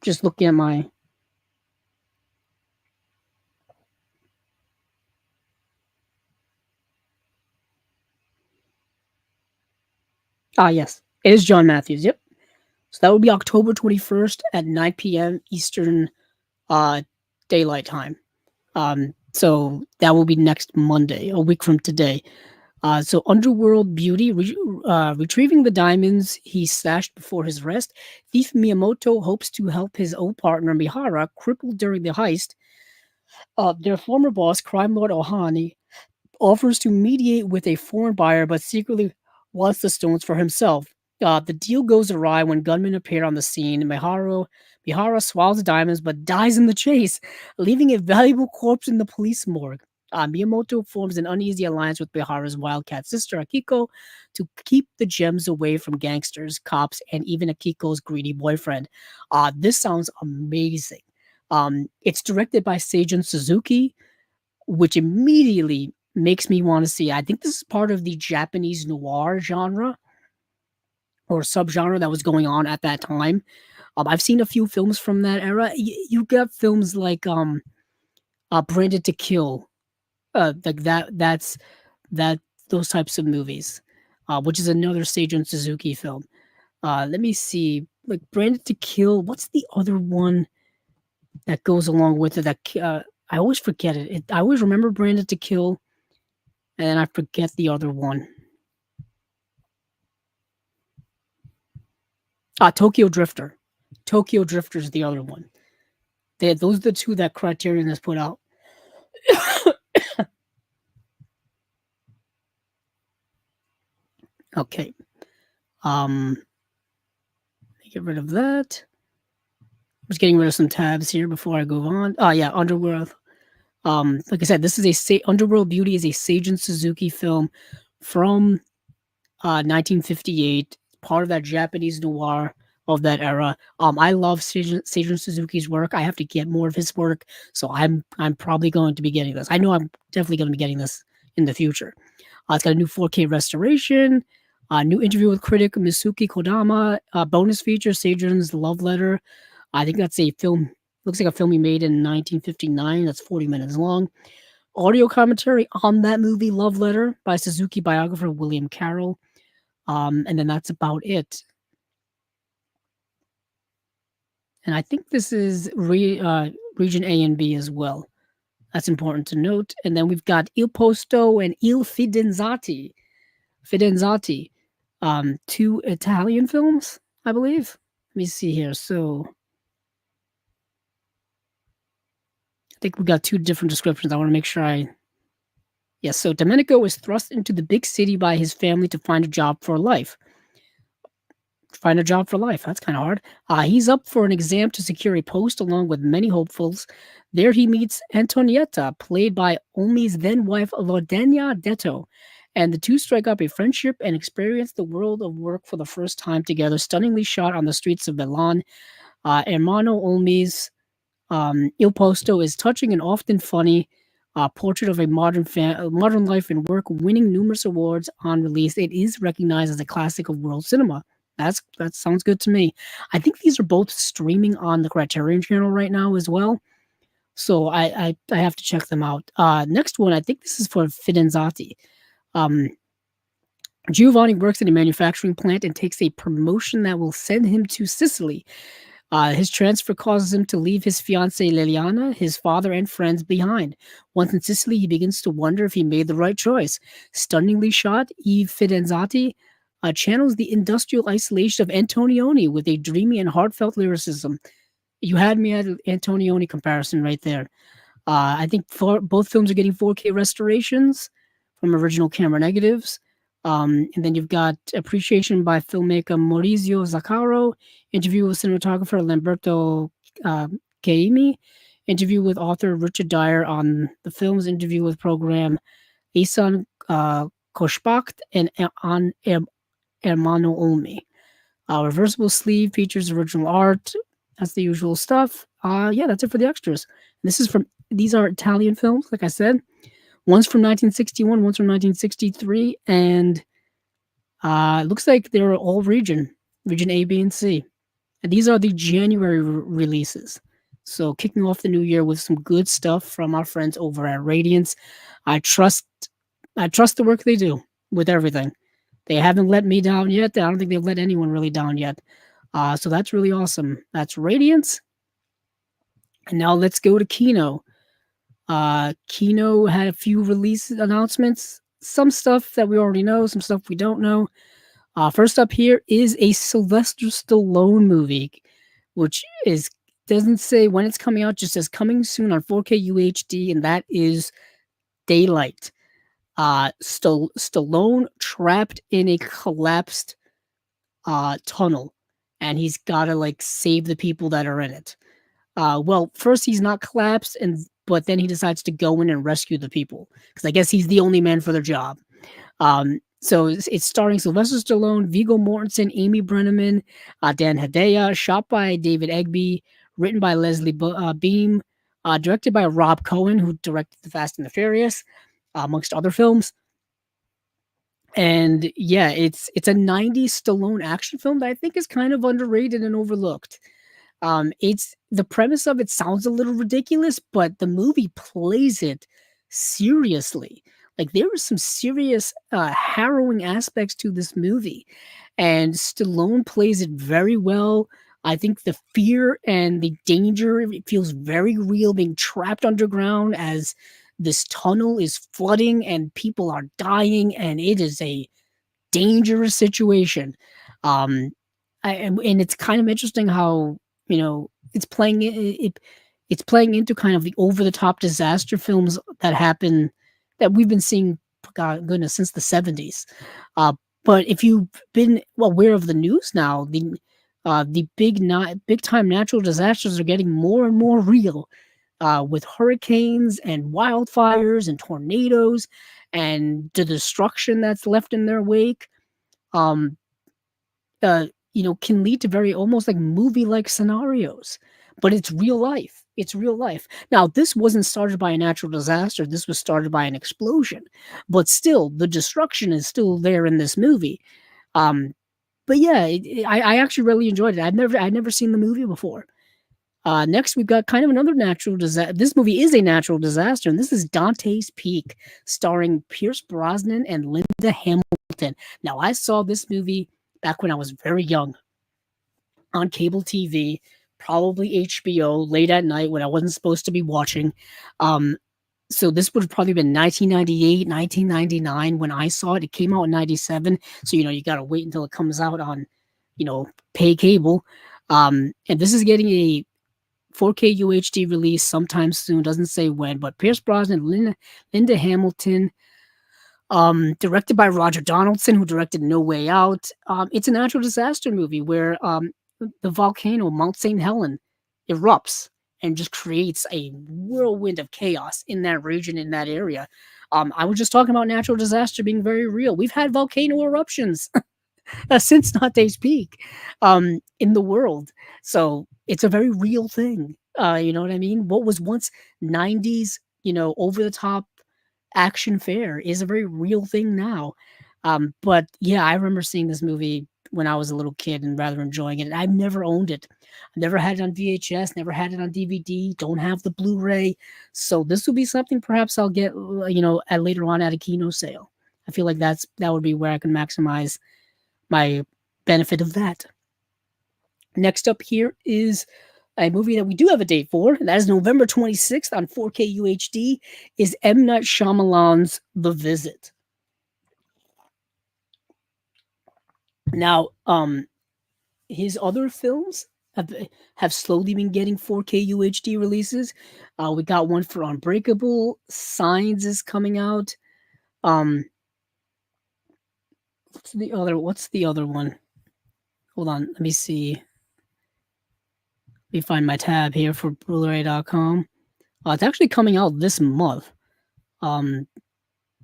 Just looking at my. Yes, it is John Matthews. Yep. So that will be October 21st at 9 p.m. Eastern uh, daylight time. So that will be next Monday, a week from today. So Underworld Beauty, retrieving the diamonds he stashed before his arrest, thief Miyamoto hopes to help his old partner Mihara, crippled during the heist. Their former boss, crime lord Ohani, offers to mediate with a foreign buyer, but secretly wants the stones for himself. The deal goes awry when gunmen appear on the scene. Mihara swallows the diamonds but dies in the chase, leaving a valuable corpse in the police morgue. Miyamoto forms an uneasy alliance with Mihara's wildcat sister Akiko to keep the gems away from gangsters, cops, and even Akiko's greedy boyfriend. This sounds amazing. It's directed by Seijun Suzuki, which immediately makes me want to see. I think this is part of the Japanese noir genre or subgenre that was going on at that time. I've seen a few films from that era. You got films like Branded to Kill, like that those types of movies, which is another Seijun Suzuki film. Let me see, like Branded to Kill. What's the other one that goes along with it? I always forget it. I always remember Branded to Kill. and I forget the other one. Tokyo Drifter. Tokyo Drifter is the other one. Those are the two that Criterion has put out. Okay. Get rid of that. I'm just getting rid of some tabs here before I go on. Oh yeah, Underworld. Like I said, this is Underworld Beauty is a Seijun Suzuki film from 1958, part of that Japanese noir of that era. I love Seijun Suzuki's work. I have to get more of his work, so I'm probably going to be getting this. I know I'm definitely going to be getting this in the future. It's got a new 4K restoration, a new interview with critic Misuki Kodama, bonus feature Seijun's Love Letter. I think that's a film. Looks like a film he made in 1959. That's 40 minutes long. Audio commentary on that movie, Love Letter, by Suzuki biographer William Carroll. And then that's about it. And I think this is region A and B as well. That's important to note. And then we've got Il Posto and Il Fidanzati. Fidanzati. Two Italian films, I believe. Let me see here. So I think we got two different descriptions. I want to make sure Yes, so Domenico is thrust into the big city by his family to find a job for life. Find a job for life. That's kind of hard. He's up for an exam to secure a post along with many hopefuls. There he meets Antonietta, played by Olmi's then wife, Lodenia Detto. And the two strike up a friendship and experience the world of work for the first time together, stunningly shot on the streets of Milan. Hermano Olmi's Il Posto is touching and often funny. Portrait of a modern life and work, winning numerous awards on release. It is recognized as a classic of world cinema. That sounds good to me. I think these are both streaming on the Criterion channel right now as well. So I have to check them out. Next one, I think this is for Fidanzati. Giovanni works in a manufacturing plant and takes a promotion that will send him to Sicily. His transfer causes him to leave his fiancée Liliana, his father, and friends behind. Once in Sicily, he begins to wonder if he made the right choice. Stunningly shot, Eve Fidanzati channels the industrial isolation of Antonioni with a dreamy and heartfelt lyricism. You had me at an Antonioni comparison right there. I think both films are getting 4K restorations from original camera negatives. And then you've got appreciation by filmmaker Maurizio Zaccaro, interview with cinematographer Lamberto Caimi, interview with author Richard Dyer on the film's interview with program Isan Koshbakt and on Hermano Olmi. Reversible sleeve features original art. That's the usual stuff. Yeah, that's it for the extras. These are Italian films, like I said. One's from 1961, one's from 1963, and it looks like they're all region A, B, and C. And these are the January releases. So kicking off the new year with some good stuff from our friends over at Radiance. I trust the work they do with everything. They haven't let me down yet. I don't think they've let anyone really down yet. So that's really awesome. That's Radiance. And now let's go to Kino. Kino had a few release announcements. Some stuff that we already know, some stuff we don't know. First up here is a Sylvester Stallone movie, which doesn't say when it's coming out, just says coming soon on 4K UHD, and that is Daylight. Stallone trapped in a collapsed tunnel, and he's got to save the people that are in it. Well, first he's not collapsed, but then he decides to go in and rescue the people because I guess he's the only man for their job. So it's starring Sylvester Stallone, Viggo Mortensen, Amy Brenneman, Dan Hedaya, shot by David Egby, written by Leslie Beam, directed by Rob Cohen, who directed The Fast and the Furious, amongst other films. And yeah, it's a 90s Stallone action film that I think is kind of underrated and overlooked. It's the premise of it sounds a little ridiculous, but the movie plays it seriously. Like there are some serious, harrowing aspects to this movie, and Stallone plays it very well. I think the fear and the danger, it feels very real being trapped underground as this tunnel is flooding and people are dying, and it is a dangerous situation. Um, and it's kind of interesting how, it's it's playing into kind of the over the top disaster films that happen, that we've been seeing, God goodness, since the 70s. Uh, but if you've been aware of the news now, the big time natural disasters are getting more and more real, with hurricanes and wildfires and tornadoes and the destruction that's left in their wake. Um, can lead to very almost like movie-like scenarios, but it's real life. It's real life. Now, this wasn't started by a natural disaster. This was started by an explosion, but still, the destruction is still there in this movie. Um, but yeah, I actually really enjoyed it. I'd never seen the movie before. Next, we've got kind of another natural disaster. This movie is a natural disaster, and this is Dante's Peak, starring Pierce Brosnan and Linda Hamilton. Now, I saw this movie back when I was very young on cable TV, probably HBO, late at night when I wasn't supposed to be watching. Um, so this would have probably been 1998, 1999 when I saw it. It came out in 97. So, you got to wait until it comes out on, pay cable. And this is getting a 4K UHD release sometime soon. Doesn't say when, but Pierce Brosnan, Linda Hamilton, directed by Roger Donaldson, who directed No Way Out. It's a natural disaster movie where the volcano Mount St. Helen erupts and just creates a whirlwind of chaos in that region, in that area. I was just talking about natural disaster being very real. We've had volcano eruptions since Dante's Peak in the world. So it's a very real thing. You know what I mean? What was once 90s, over the top action fare is a very real thing now. But yeah, I remember seeing this movie when I was a little kid and rather enjoying it. I've never owned it. I never had it on VHS, never had it on DVD, don't have the Blu-ray. So this will be something perhaps I'll get, at later on at a Kino sale. I feel like that would be where I can maximize my benefit of that. Next up here is a movie that we do have a date for, and that is November 26th on 4K UHD, is M. Night Shyamalan's The Visit. Now, his other films have slowly been getting 4K UHD releases. We got one for Unbreakable, Signs is coming out. What's the other one? Hold on, let me see. Let me find my tab here for Blu-ray.com. It's actually coming out this month.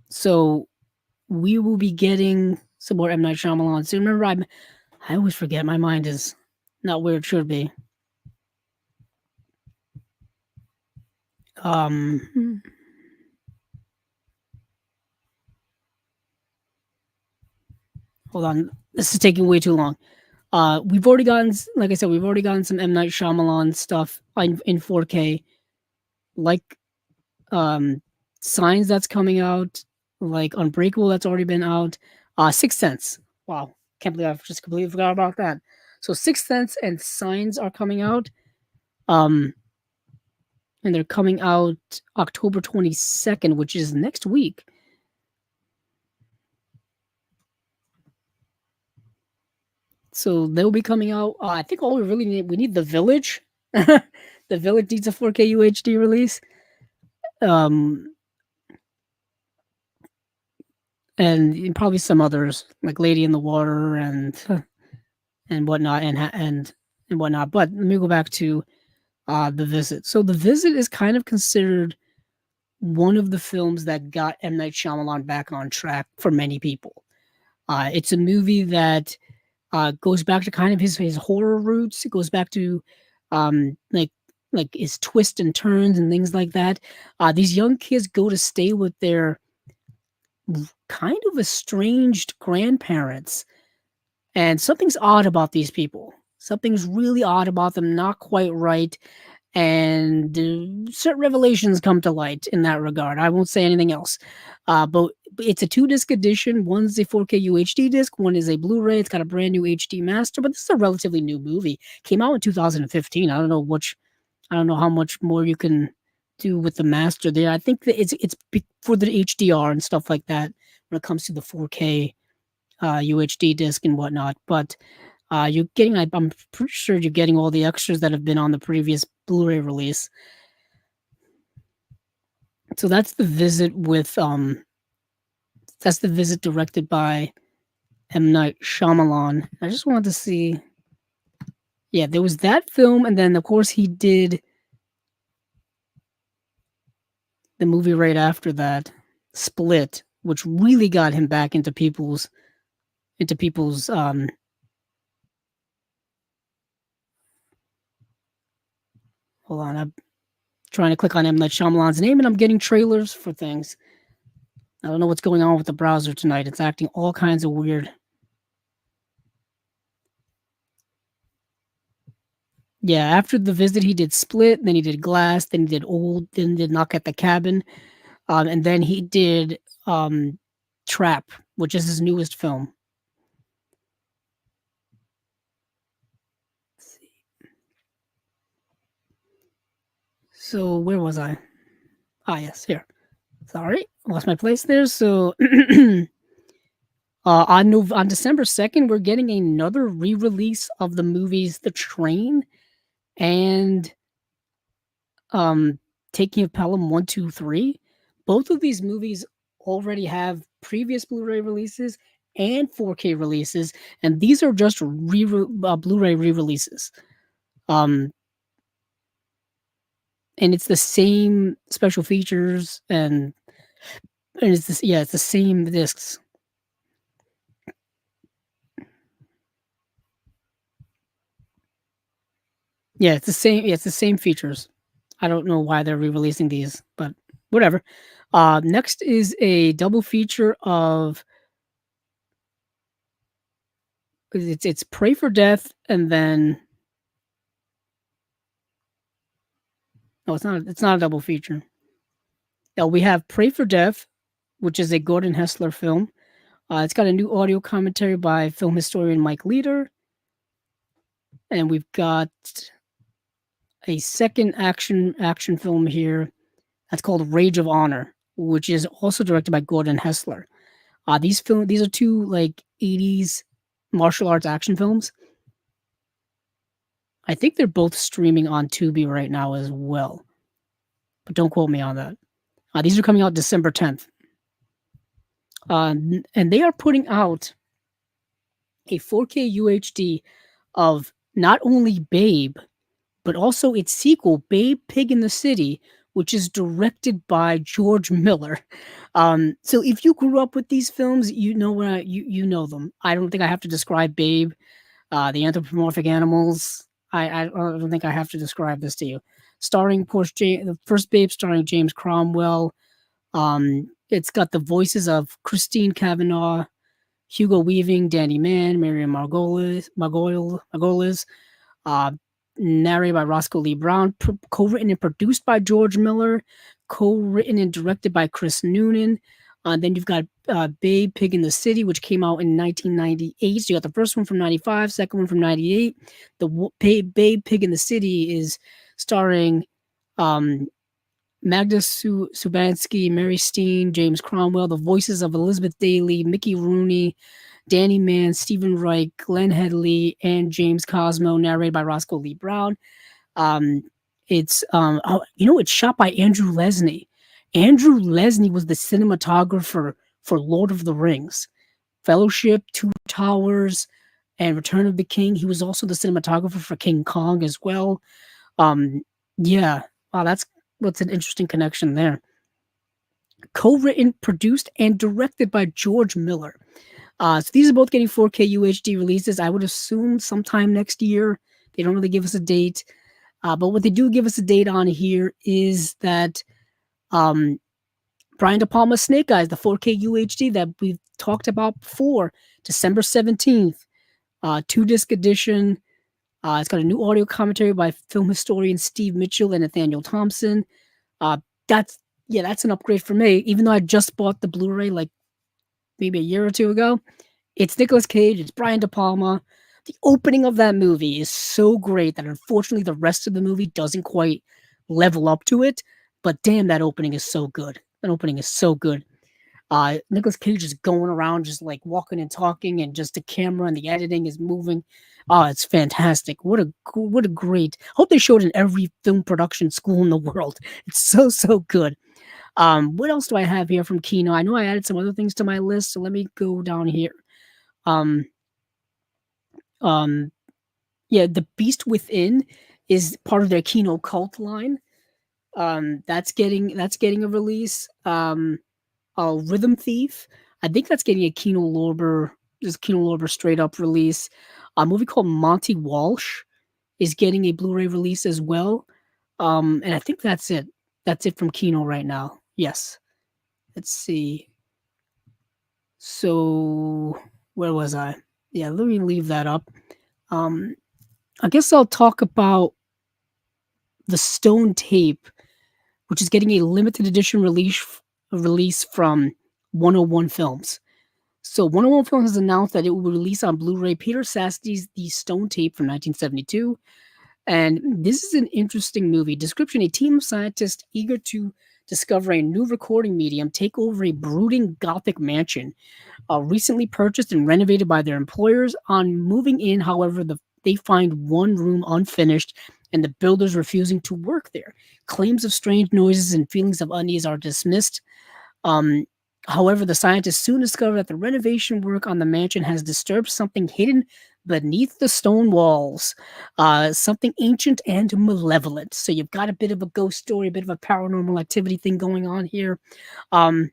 So we will be getting some more M. Night Shyamalan. So remember, I always forget. My mind is not where it should be. Hold on. This is taking way too long. We've already gotten, like I said, we've already gotten some M. Night Shyamalan stuff in 4K. Like Signs that's coming out, like Unbreakable that's already been out. Sixth Sense. Wow. Can't believe I've just completely forgot about that. So Sixth Sense and Signs are coming out. And they're coming out October 22nd, which is next week. So they'll be coming out. I think all we really we need The Village. The Village needs a 4K UHD release. And probably some others like Lady in the Water and whatnot and whatnot. But let me go back to The Visit. So The Visit is kind of considered one of the films that got M. Night Shyamalan back on track for many people. It's a movie that goes back to kind of his horror roots. It goes back to like his twists and turns and things like that. These young kids go to stay with their kind of estranged grandparents, and something's odd about these people. Something's really odd about them, not quite right. And certain revelations come to light in that regard. I won't say anything else. But it's a 2-disc edition. One's a 4K UHD disc. One is a Blu-ray. It's got a brand new HD master, but this is a relatively new movie. Came out in 2015. I don't know how much more you can do with the master there. I think that for the HDR and stuff like that when it comes to the 4K UHD disc and whatnot. But you're getting, I'm pretty sure you're getting all the extras that have been on the previous Blu-ray release. So that's the visit directed by M. Night Shyamalan. I just wanted to see, yeah, there was that film, and then of course he did the movie right after that, Split, which really got him back into people's hold on, I'm trying to click on M. Night Shyamalan's name and I'm getting trailers for things. I don't know what's going on with the browser tonight. It's acting all kinds of weird. Yeah, after the visit, he did Split, then he did Glass, then he did Old, then he did Knock at the Cabin, and then he did Trap, which is his newest film. Let's see. So where was I? Ah, yes, here. Sorry, lost my place there. So on December 2nd, we're getting another re-release of the movies The Train and Taking of Pelham 1, 2, 3. Both of these movies already have previous Blu-ray releases and 4K releases, and these are just Blu-ray re-releases. And it's the same special features and it's this, yeah, it's the same discs. Yeah, it's the same. Yeah, it's the same features. I don't know why they're re-releasing these, but whatever. Next is a double feature of it's Pray for Death and then no, it's not a double feature. No, we have Pray for Death, which is a Gordon Hessler film. It's got a new audio commentary by film historian Mike Leader, and we've got a second action film here that's called Rage of Honor, which is also directed by Gordon Hessler. These are two like 80s martial arts action films. I think they're both streaming on Tubi right now as well, but don't quote me on that. These are coming out December 10th. And they are putting out a 4K UHD of not only Babe, but also its sequel, Babe Pig in the City, which is directed by George Miller. So if you grew up with these films, you know you know them. I don't think I have to describe Babe, the anthropomorphic animals. I don't think I have to describe this to you. Starring, of course, the first Babe starring James Cromwell. It's got the voices of Christine Cavanaugh, Hugo Weaving, Danny Mann, Miriam Margolis, uh, narrated by Roscoe Lee Brown, co-written and produced by George Miller, co-written and directed by Chris Noonan. Then you've got Babe Pig in the City, which came out in 1998. So you got the first one from 95, second one from 98. The Babe Pig in the City is starring Magda Subansky, Mary Steen, James Cromwell, the voices of Elizabeth Daly, Mickey Rooney, Danny Mann, Stephen Wright, Glenn Headley, and James Cosmo, narrated by Roscoe Lee Brown. It's it's shot by Andrew Lesney. Andrew Lesney was the cinematographer for Lord of the Rings, Fellowship, Two Towers, and Return of the King. He was also the cinematographer for King Kong as well. Yeah, wow, that's what's an interesting connection there. Co-written, produced, and directed by George Miller. So these are both getting 4K UHD releases. I would assume sometime next year. They don't really give us a date. But what they do give us a date on here is that Brian De Palma's Snake Eyes, the 4K UHD that we've talked about before, December 17th, 2-disc edition. It's got a new audio commentary by film historian Steve Mitchell and Nathaniel Thompson. That's an upgrade for me, even though I just bought the Blu-ray like maybe a year or two ago. It's Nicolas Cage, it's Brian De Palma. The opening of that movie is so great that unfortunately the rest of the movie doesn't quite level up to it. But damn, that opening is so good. That opening is so good. Nicolas Cage is going around just like walking and talking, and just the camera and the editing is moving. Oh, it's fantastic. What a great. Hope they showed it in every film production school in the world. It's so good. What else do I have here from Kino? I know I added some other things to my list, so let me go down here. Um, um, yeah, The Beast Within is part of their Kino cult line. That's getting a release. Rhythm Thief. I think that's getting a Kino Lorber straight up release. A movie called Monty Walsh is getting a Blu-ray release as well. And I think that's it. That's it from Kino right now. Yes. Let's see. So where was I? Yeah, let me leave that up. Um, I guess I'll talk about the Stone Tape, which is getting a limited edition release from 101 Films. So 101 Films has announced that it will release on Blu-ray Peter Sasti's The Stone Tape from 1972. And this is an interesting movie. Description: a team of scientists eager to discover a new recording medium take over a brooding Gothic mansion, recently purchased and renovated by their employers. On moving in, however, they find one room unfinished and the builders refusing to work there. Claims of strange noises and feelings of unease are dismissed. Um, However, the scientists soon discover that the renovation work on the mansion has disturbed something hidden beneath the stone walls, something ancient and malevolent. So you've got a bit of a ghost story, a bit of a paranormal activity thing going on here. Um,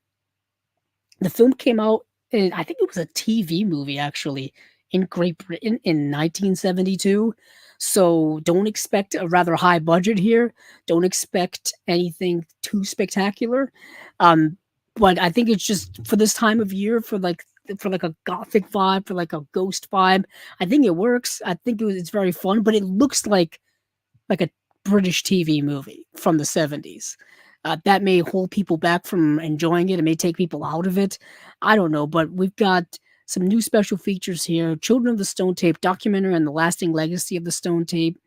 the film came out, I think it was a TV movie actually, in Great Britain in 1972. So don't expect a rather high budget here. Don't expect anything too spectacular. Um, but I think it's just for this time of year, for like a gothic vibe, for like a ghost vibe. I think it works. I think it's very fun, but it looks like a British TV movie from the 70s. That may hold people back from enjoying it. It may take people out of it. I don't know, but we've got some new special features here. Children of the Stone Tape documentary on the lasting legacy of the Stone Tape.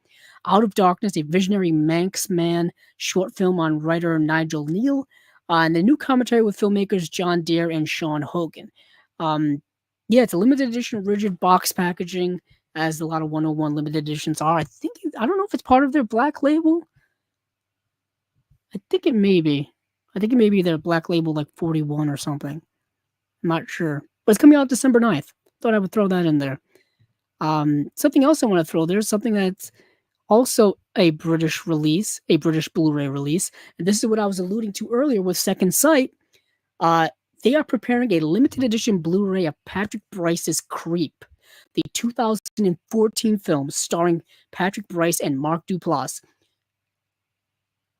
Out of Darkness, a visionary Manx man short film on writer Nigel Neal. And the new commentary with filmmakers John Deere and Sean Hogan. Um, yeah, it's a limited edition rigid box packaging, as a lot of 101 limited editions are. I don't know if it's part of their black label. I think it may be. I think it may be their black label, like 41 or something. I'm not sure. But it's coming out December 9th. Thought I would throw that in there. Something else I want to throw there, something that's also a British release, a British Blu-ray release. And this is what I was alluding to earlier with Second Sight. Uh, they are preparing a limited edition Blu-ray of Patrick Bryce's Creep, the 2014 film starring Patrick Bryce and Mark Duplass.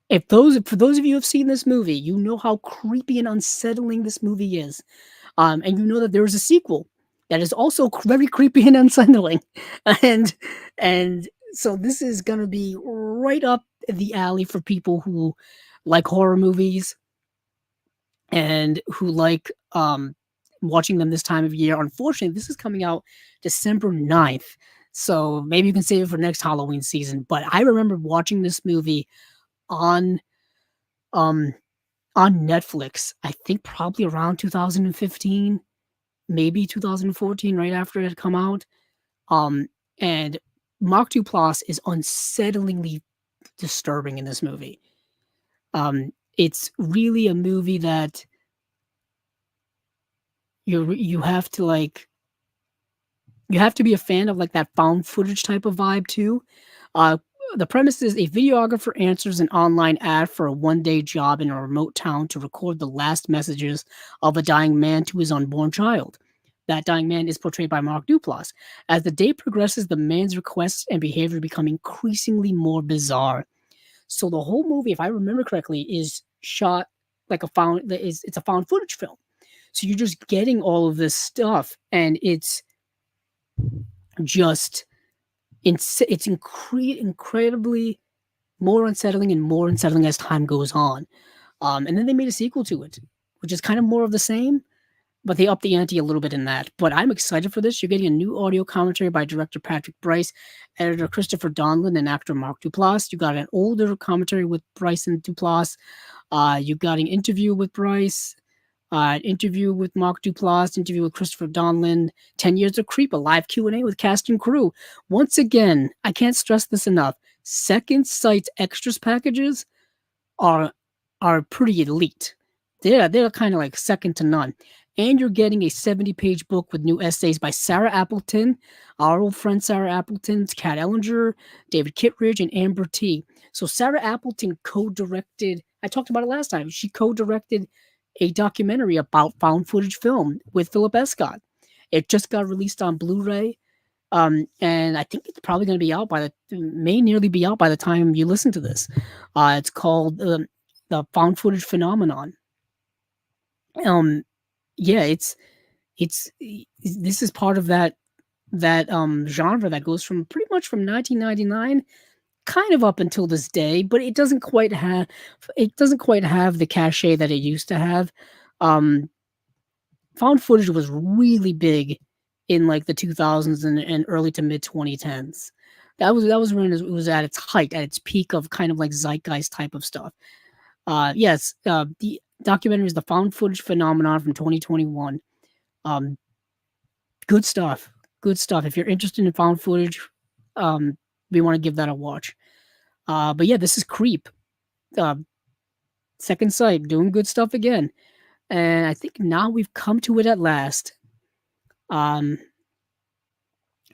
For those of you who have seen this movie, you know how creepy and unsettling this movie is. And you know that there is a sequel that is also very creepy and unsettling. And and so this is gonna be right up the alley for people who like horror movies and who like watching them this time of year. Unfortunately, this is coming out December 9th. So maybe you can save it for next Halloween season. But I remember watching this movie on um on Netflix, I think probably around 2015, maybe 2014, right after it had come out. Um, and Mark Duplass is unsettlingly disturbing in this movie. It's really a movie that you have to like you have to be a fan of like that found footage type of vibe too. Uh, the premise is a videographer answers an online ad for a one-day job in a remote town to record the last messages of a dying man to his unborn child. That dying man is portrayed by Mark Duplass. As the day progresses, the man's requests and behavior become increasingly more bizarre. So the whole movie, if I remember correctly, is shot like it's a found footage film. So you're just getting all of this stuff, and it's just incredibly more unsettling as time goes on. And then they made a sequel to it, which is kind of more of the same. but they upped the ante a little bit in that. But I'm excited for this. You're getting a new audio commentary by director Patrick Bryce, editor Christopher Donlan, and actor Mark Duplass. You got an older commentary with Bryce and Duplass. You got an interview with Bryce, interview with Mark Duplass, interview with Christopher Donlan, 10 Years of Creep, a live Q&A with cast and crew. Once again, I can't stress this enough. Second Sight's extras packages are pretty elite. They're kind of like second to none. And you're getting a 70-page book with new essays by Sarah Appleton, our old friend Sarah Appleton, Kat Ellinger, David Kittredge, and Amber T. So Sarah Appleton co-directed, I talked about it last time, she co-directed a documentary about found footage film with Philip Escott. It just got released on Blu-ray. And I think it's probably going to be out may nearly be out by the time you listen to this. It's called the Found Footage Phenomenon. Yeah, this is part of that genre that goes from pretty much from 1999 kind of up until this day, but it doesn't quite have the cachet that it used to have. Found footage was really big in like the 2000s and early to mid 2010s. That was when it was at its height, at its peak of kind of like zeitgeist type of stuff. Yes, the documentary is the Found Footage Phenomenon from 2021. Good stuff. Good stuff. If you're interested in found footage, we want to give that a watch. But yeah, this is Creep. Second Sight, doing good stuff again. And I think now we've come to it at last. Now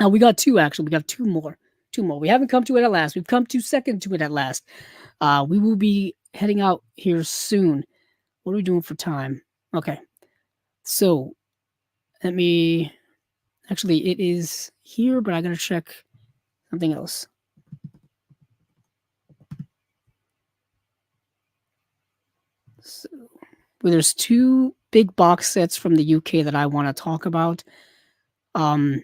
we got two, actually. We got two more. We haven't come to it at last. We've come second to it at last. We will be heading out here soon. What are we doing for time? Okay. So, actually, it is here, but I gotta check something else. So, there's two big box sets from the UK that I want to talk about. And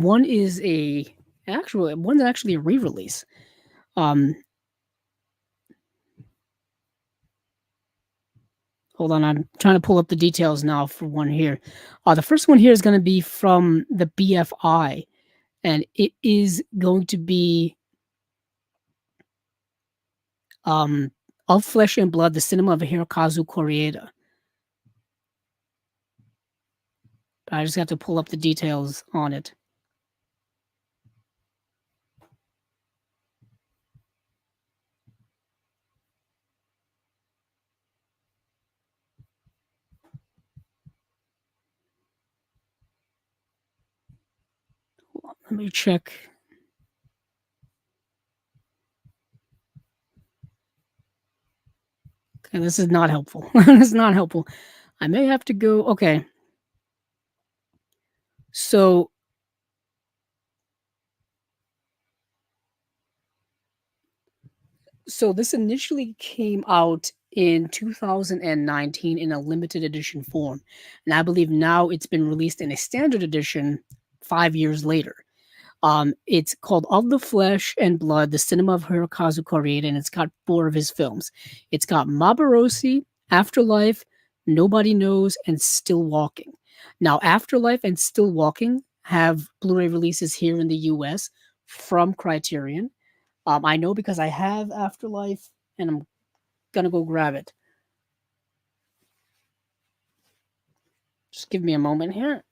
one is one's actually a re-release. Hold on, I'm trying to pull up the details now for one here. The first one here is going to be from the BFI, and it is going to be Of Flesh and Blood, the Cinema of Hirokazu Koreeda. I just have to pull up the details on it. Let me check. Okay, this is not helpful. This is not helpful. I may have to go. Okay. So this initially came out in 2019 in a limited edition form. And I believe now it's been released in a standard edition 5 years later. It's called Of the Flesh and Blood, the Cinema of Hirokazu Koreeda, and it's got 4 of his films. It's got Mabarosi, Afterlife, Nobody Knows, and Still Walking. Now, Afterlife and Still Walking have Blu-ray releases here in the US from Criterion. I know because I have Afterlife, and I'm gonna go grab it. Just give me a moment here.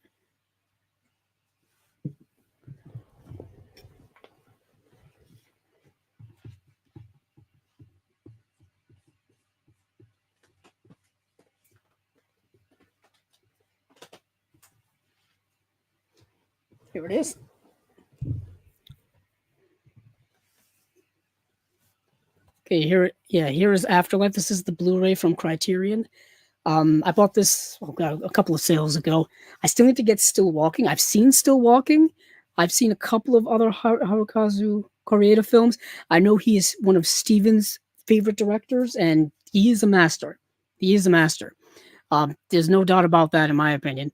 Here it is. Okay, here is Afterlife. This is the Blu-ray from Criterion. I bought this a couple of sales ago. I still need to get Still Walking. I've seen Still Walking. I've seen a couple of other Hirokazu Koreeda films. I know he is one of Steven's favorite directors, and he is a master. He is a master. There's no doubt about that, in my opinion.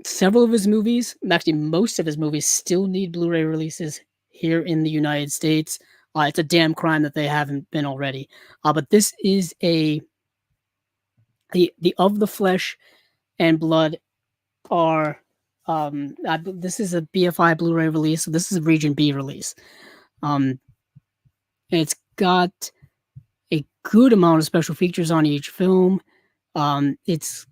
Several of his movies, actually most of his movies, still need Blu-ray releases here in the United States. It's a damn crime that they haven't been already. But this is the Of the Flesh and Blood are this is a BFI Blu-ray release, so this is a Region B release. And it's got a good amount of special features on each film. It's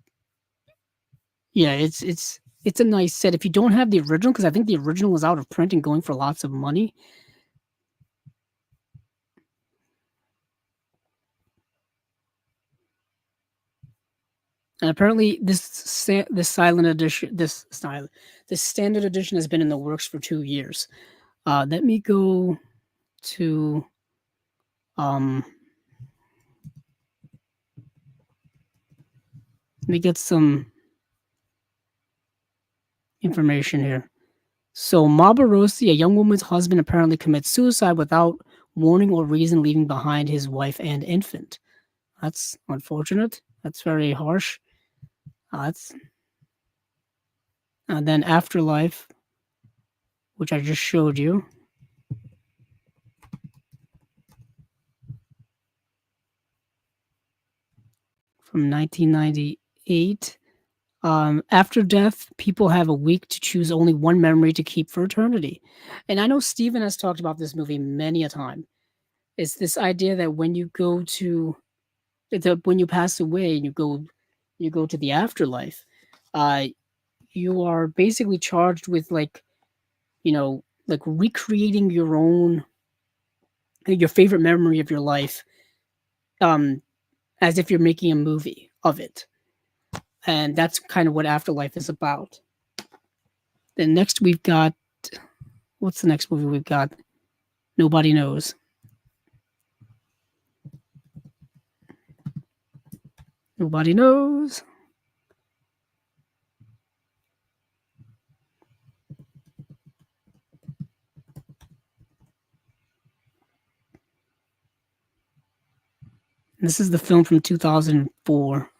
yeah, it's a nice set. If you don't have the original, because I think the original is out of print and going for lots of money. And apparently, this silent edition, this standard edition has been in the works for 2 years. Let me go to let me get some information here. So Mabarosi, a young woman's husband, apparently commits suicide without warning or reason, leaving behind his wife and infant. That's unfortunate. That's very harsh. And then Afterlife, which I just showed you. From 1998. After death, people have a week to choose only one memory to keep for eternity. And I know Steven has talked about this movie many a time. It's this idea that when you go to when you pass away and you go to the afterlife, you are basically charged with like recreating your favorite memory of your life, as if you're making a movie of it. And that's kind of what Afterlife is about. Then next we've got, what's the next movie we've got? Nobody Knows. Nobody Knows. This is the film from 2004.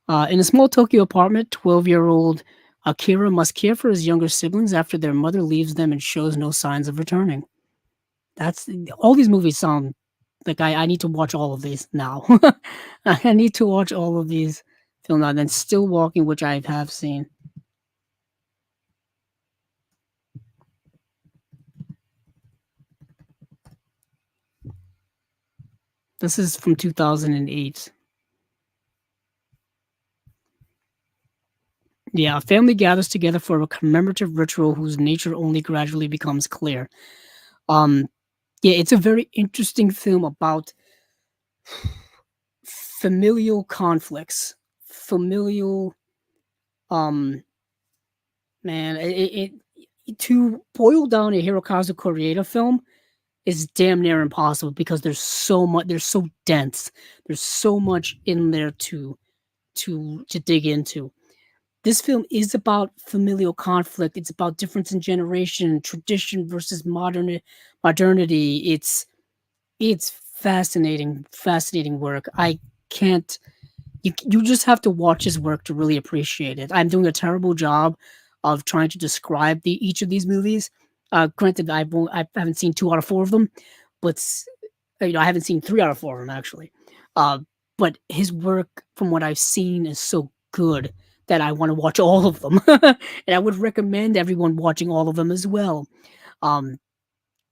In a small Tokyo apartment, 12-year-old Akira must care for his younger siblings after their mother leaves them and shows no signs of returning. That's all these movies sound like I need to watch all of these now. I need to watch all of these films now. And then Still Walking, which I have seen. This is from 2008. Yeah, a family gathers together for a commemorative ritual whose nature only gradually becomes clear. Yeah, it's a very interesting film about familial conflicts, familial, man, to boil down a Hirokazu Koreeda film is damn near impossible because there's so much, they're so dense, there's so much in there to dig into. This film is about familial conflict. It's about difference in generation, tradition versus modernity. It's fascinating work. I can't. You just have to watch his work to really appreciate it. I'm doing a terrible job of trying to describe each of these movies. Granted, I haven't seen 2 out of 4 of them, but I haven't seen 3 out of 4 of them actually. But his work, from what I've seen, is so good that I want to watch all of them, and I would recommend everyone watching all of them as well. Hirokazu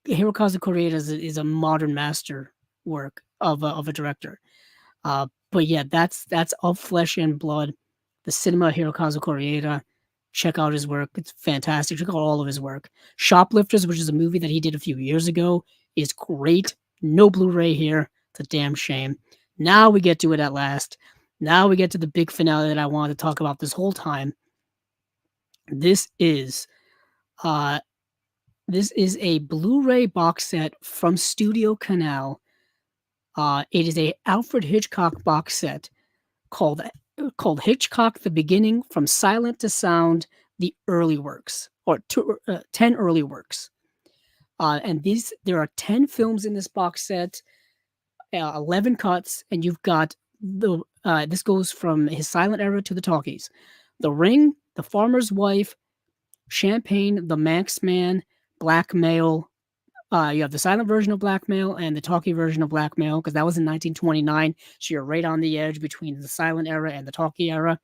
Koreeda is a modern master work of a director. But yeah, that's Of Flesh and Blood, the cinema of Hirokazu Koreeda. Check out his work; it's fantastic. Check out all of his work. Shoplifters, which is a movie that he did a few years ago, is great. No Blu-ray here. It's a damn shame. Now we get to it at last. Now we get to the big finale that I wanted to talk about this whole time. This is a Blu-ray box set from Studio Canal. It is a Alfred Hitchcock box set called Hitchcock: The Beginning, From Silent to Sound, The Early Works, or 10 Early Works. And there are 10 films in this box set, 11 cuts, and you've got this goes from his silent era to the talkies. The Ring, The Farmer's Wife, Champagne, The Manx Man, Blackmail. You have the silent version of Blackmail and the talkie version of Blackmail, because that was in 1929. So you're right on the edge between the silent era and the talkie era.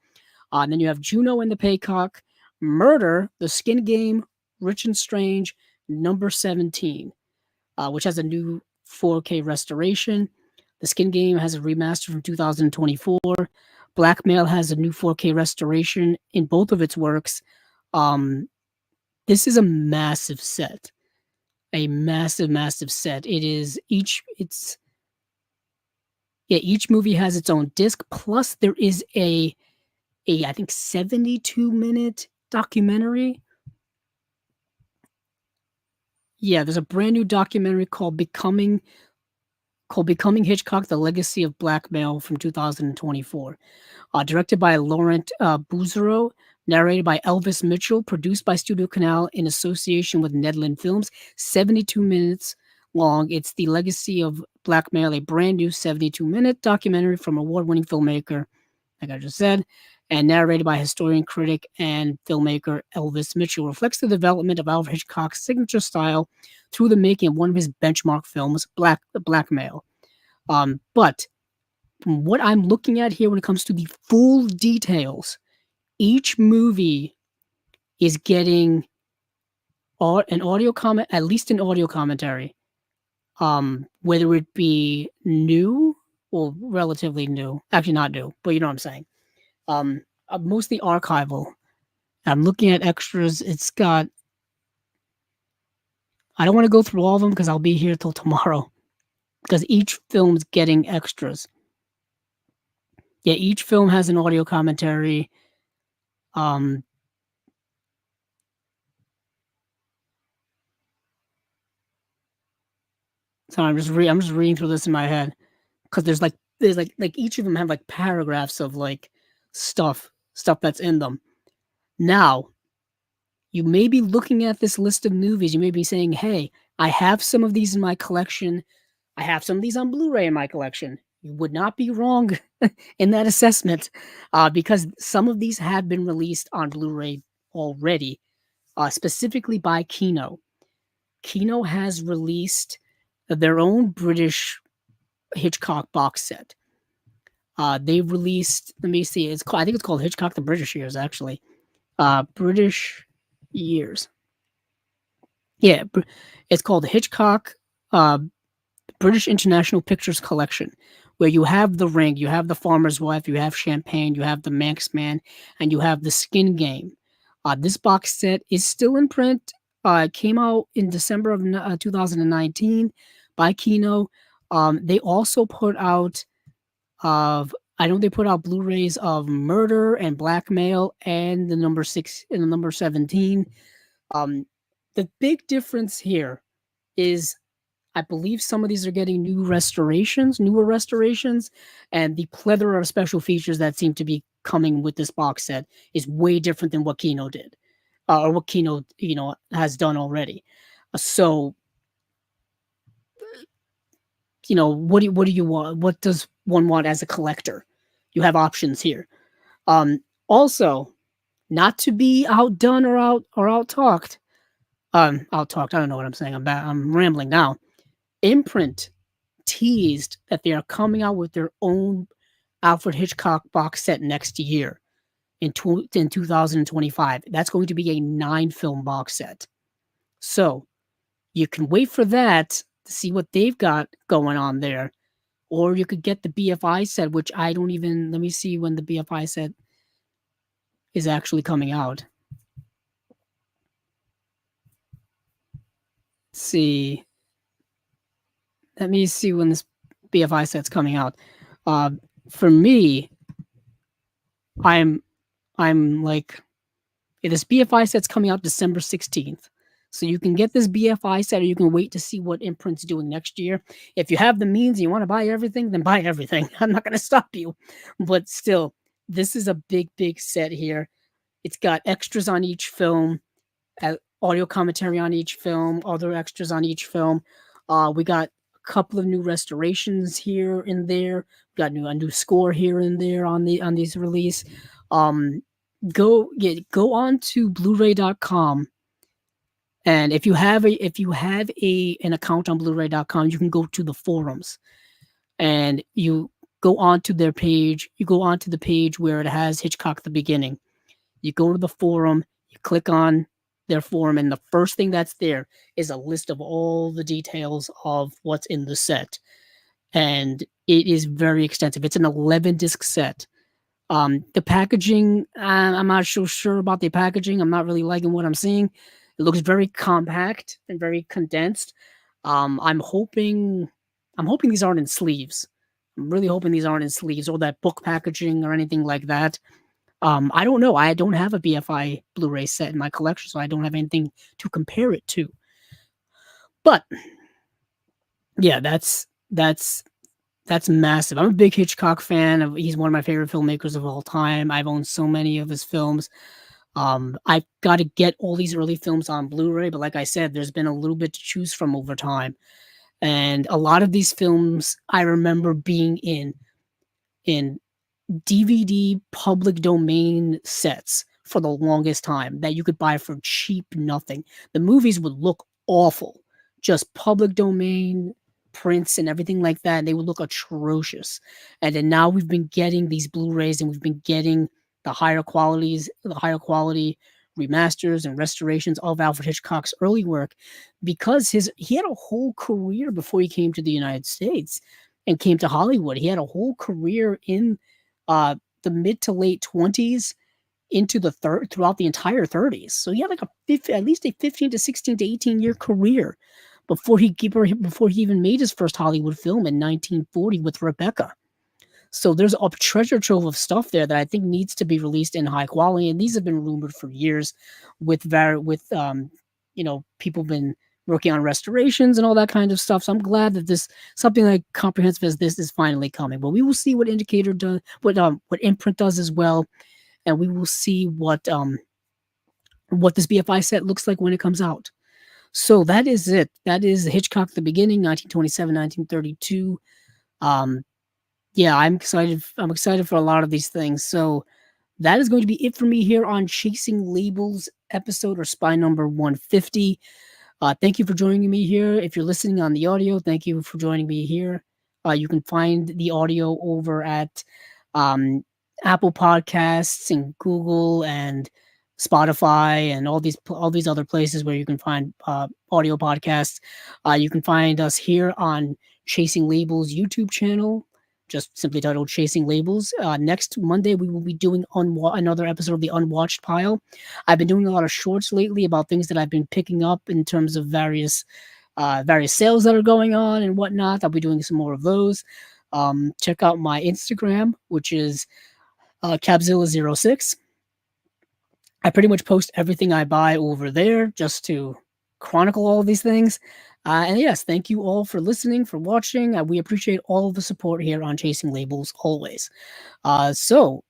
And then you have Juno and the Paycock, Murder, The Skin Game, Rich and Strange, number 17, which has a new 4K restoration. The Skin Game has a remaster from 2024. Blackmail has a new 4K restoration in both of its works. This is a massive set. A massive, massive set. Each movie has its own disc. Plus, there is a I think 72-minute documentary. Yeah, there's a brand new documentary called Becoming Hitchcock: The Legacy of Blackmail from 2024. Directed by Laurent Bouzereau, narrated by Elvis Mitchell, produced by Studio Canal in association with Nedland Films. 72 minutes long. It's The Legacy of Blackmail, a brand new 72-minute documentary from award-winning filmmaker, like I just said, and narrated by historian, critic, and filmmaker Elvis Mitchell. Reflects the development of Alfred Hitchcock's signature style through the making of one of his benchmark films, Blackmail. But from what I'm looking at here when it comes to the full details, each movie is getting an audio comment, at least an audio commentary, whether it be new or relatively new. Actually, not new, but you know what I'm saying. Mostly archival. I'm looking at extras. It's got. I don't want to go through all of them because I'll be here till tomorrow. Because each film's getting extras. Yeah, each film has an audio commentary. So I'm just reading through this in my head because there's each of them have like paragraphs of like stuff that's in them. Now, you may be looking at this list of movies. You may be saying, "Hey, I have some of these in my collection. I have some of these on Blu-ray in my collection." You would not be wrong in that assessment, because some of these have been released on Blu-ray already, specifically by Kino. Kino has released their own British Hitchcock box set. They've released, let me see, I think it's called Hitchcock: The British Years, actually. British Years. Yeah, it's called Hitchcock British International Pictures Collection, where you have The Ring, you have The Farmer's Wife, you have Champagne, you have The Manx Man, and you have The Skin Game. This box set is still in print. It came out in December of 2019 by Kino. They also put out I know they put out Blu-rays of Murder and Blackmail and the number 6 and the number 17. The big difference here is I believe some of these are getting newer restorations, and the plethora of special features that seem to be coming with this box set is way different than what Kino did, or what Kino, has done already. So, what do you want? What does one want as a collector? You have options here. Also, not to be outdone or out-talked. Out-talked. I don't know what I'm saying. I'm rambling now. Imprint teased that they are coming out with their own Alfred Hitchcock box set next year in 2025. That's going to be a 9-film box set. So you can wait for that to see what they've got going on there. Or you could get the BFI set, which let me see when the BFI set is actually coming out. Let's see. Let me see when this BFI set's coming out. For me, I'm like, this BFI set's coming out December 16th. So you can get this BFI set, or you can wait to see what Imprint's doing next year. If you have the means and you want to buy everything, then buy everything. I'm not going to stop you. But still, this is a big, big set here. It's got extras on each film, audio commentary on each film, other extras on each film. We got a couple of new restorations here and there. We got a new score here and there on this release. Go on to Blu-ray.com And if you have an account on Blu-ray.com, you can go to the forums and you go onto their page. You go onto the page where it has Hitchcock the beginning. You go to the forum, you click on their forum, and the first thing that's there is a list of all the details of what's in the set. And it is very extensive. It's an 11 disc set. The packaging, I'm not so sure about the packaging. I'm not really liking what I'm seeing. It looks very compact and very condensed. Um, I'm hoping, I'm hoping these aren't in sleeves. I'm really hoping these aren't in sleeves or that book packaging or anything like that. I don't know. I don't have a BFI Blu-ray set in my collection, so I don't have anything to compare it to. But yeah, that's massive. I'm a big Hitchcock fan. He's one of my favorite filmmakers of all time. I've owned so many of his films. I've got to get all these early films on Blu-ray, but like I said, there's been a little bit to choose from over time, and a lot of these films I remember being in DVD public domain sets for the longest time that you could buy for cheap nothing. The movies would look awful, just public domain prints and everything like that. They would look atrocious. And then now we've been getting these Blu-rays and we've been getting the higher quality remasters and restorations of Alfred Hitchcock's early work because his he had a whole career before he came to the United States and came to Hollywood. He had a whole career in uh, the mid to late 20s into the throughout the entire 30s. So he had like at least a 15 to 16 to 18-year career before he even made his first Hollywood film in 1940 with Rebecca. So there's a treasure trove of stuff there that I think needs to be released in high quality, and these have been rumored for years with people been working on restorations and all that kind of stuff. So I'm glad that this something like comprehensive as this is finally coming. But we will see what Indicator does, what Imprint does as well, and we will see what this BFI set looks like when it comes out. So that is it. That is Hitchcock the Beginning, 1927, 1932. Um, yeah, I'm excited for a lot of these things. So that is going to be it for me here on Chasing Labels episode or spy number 150. Thank you for joining me here. If you're listening on the audio, thank you for joining me here. You can find the audio over at um, Apple Podcasts and Google and Spotify and all these other places where you can find audio podcasts. You can find us here on Chasing Labels YouTube channel, just simply titled Chasing Labels. Next Monday, we will be doing another episode of the Unwatched Pile. I've been doing a lot of shorts lately about things that I've been picking up in terms of various sales that are going on and whatnot. I'll be doing some more of those. Check out my Instagram, which is Cabzilla06. I pretty much post everything I buy over there just to chronicle all of these things. And yes, thank you all for listening, for watching. We appreciate all of the support here on Chasing Labels always. So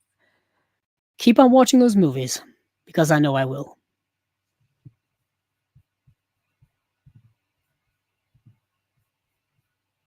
keep on watching those movies because I know I will.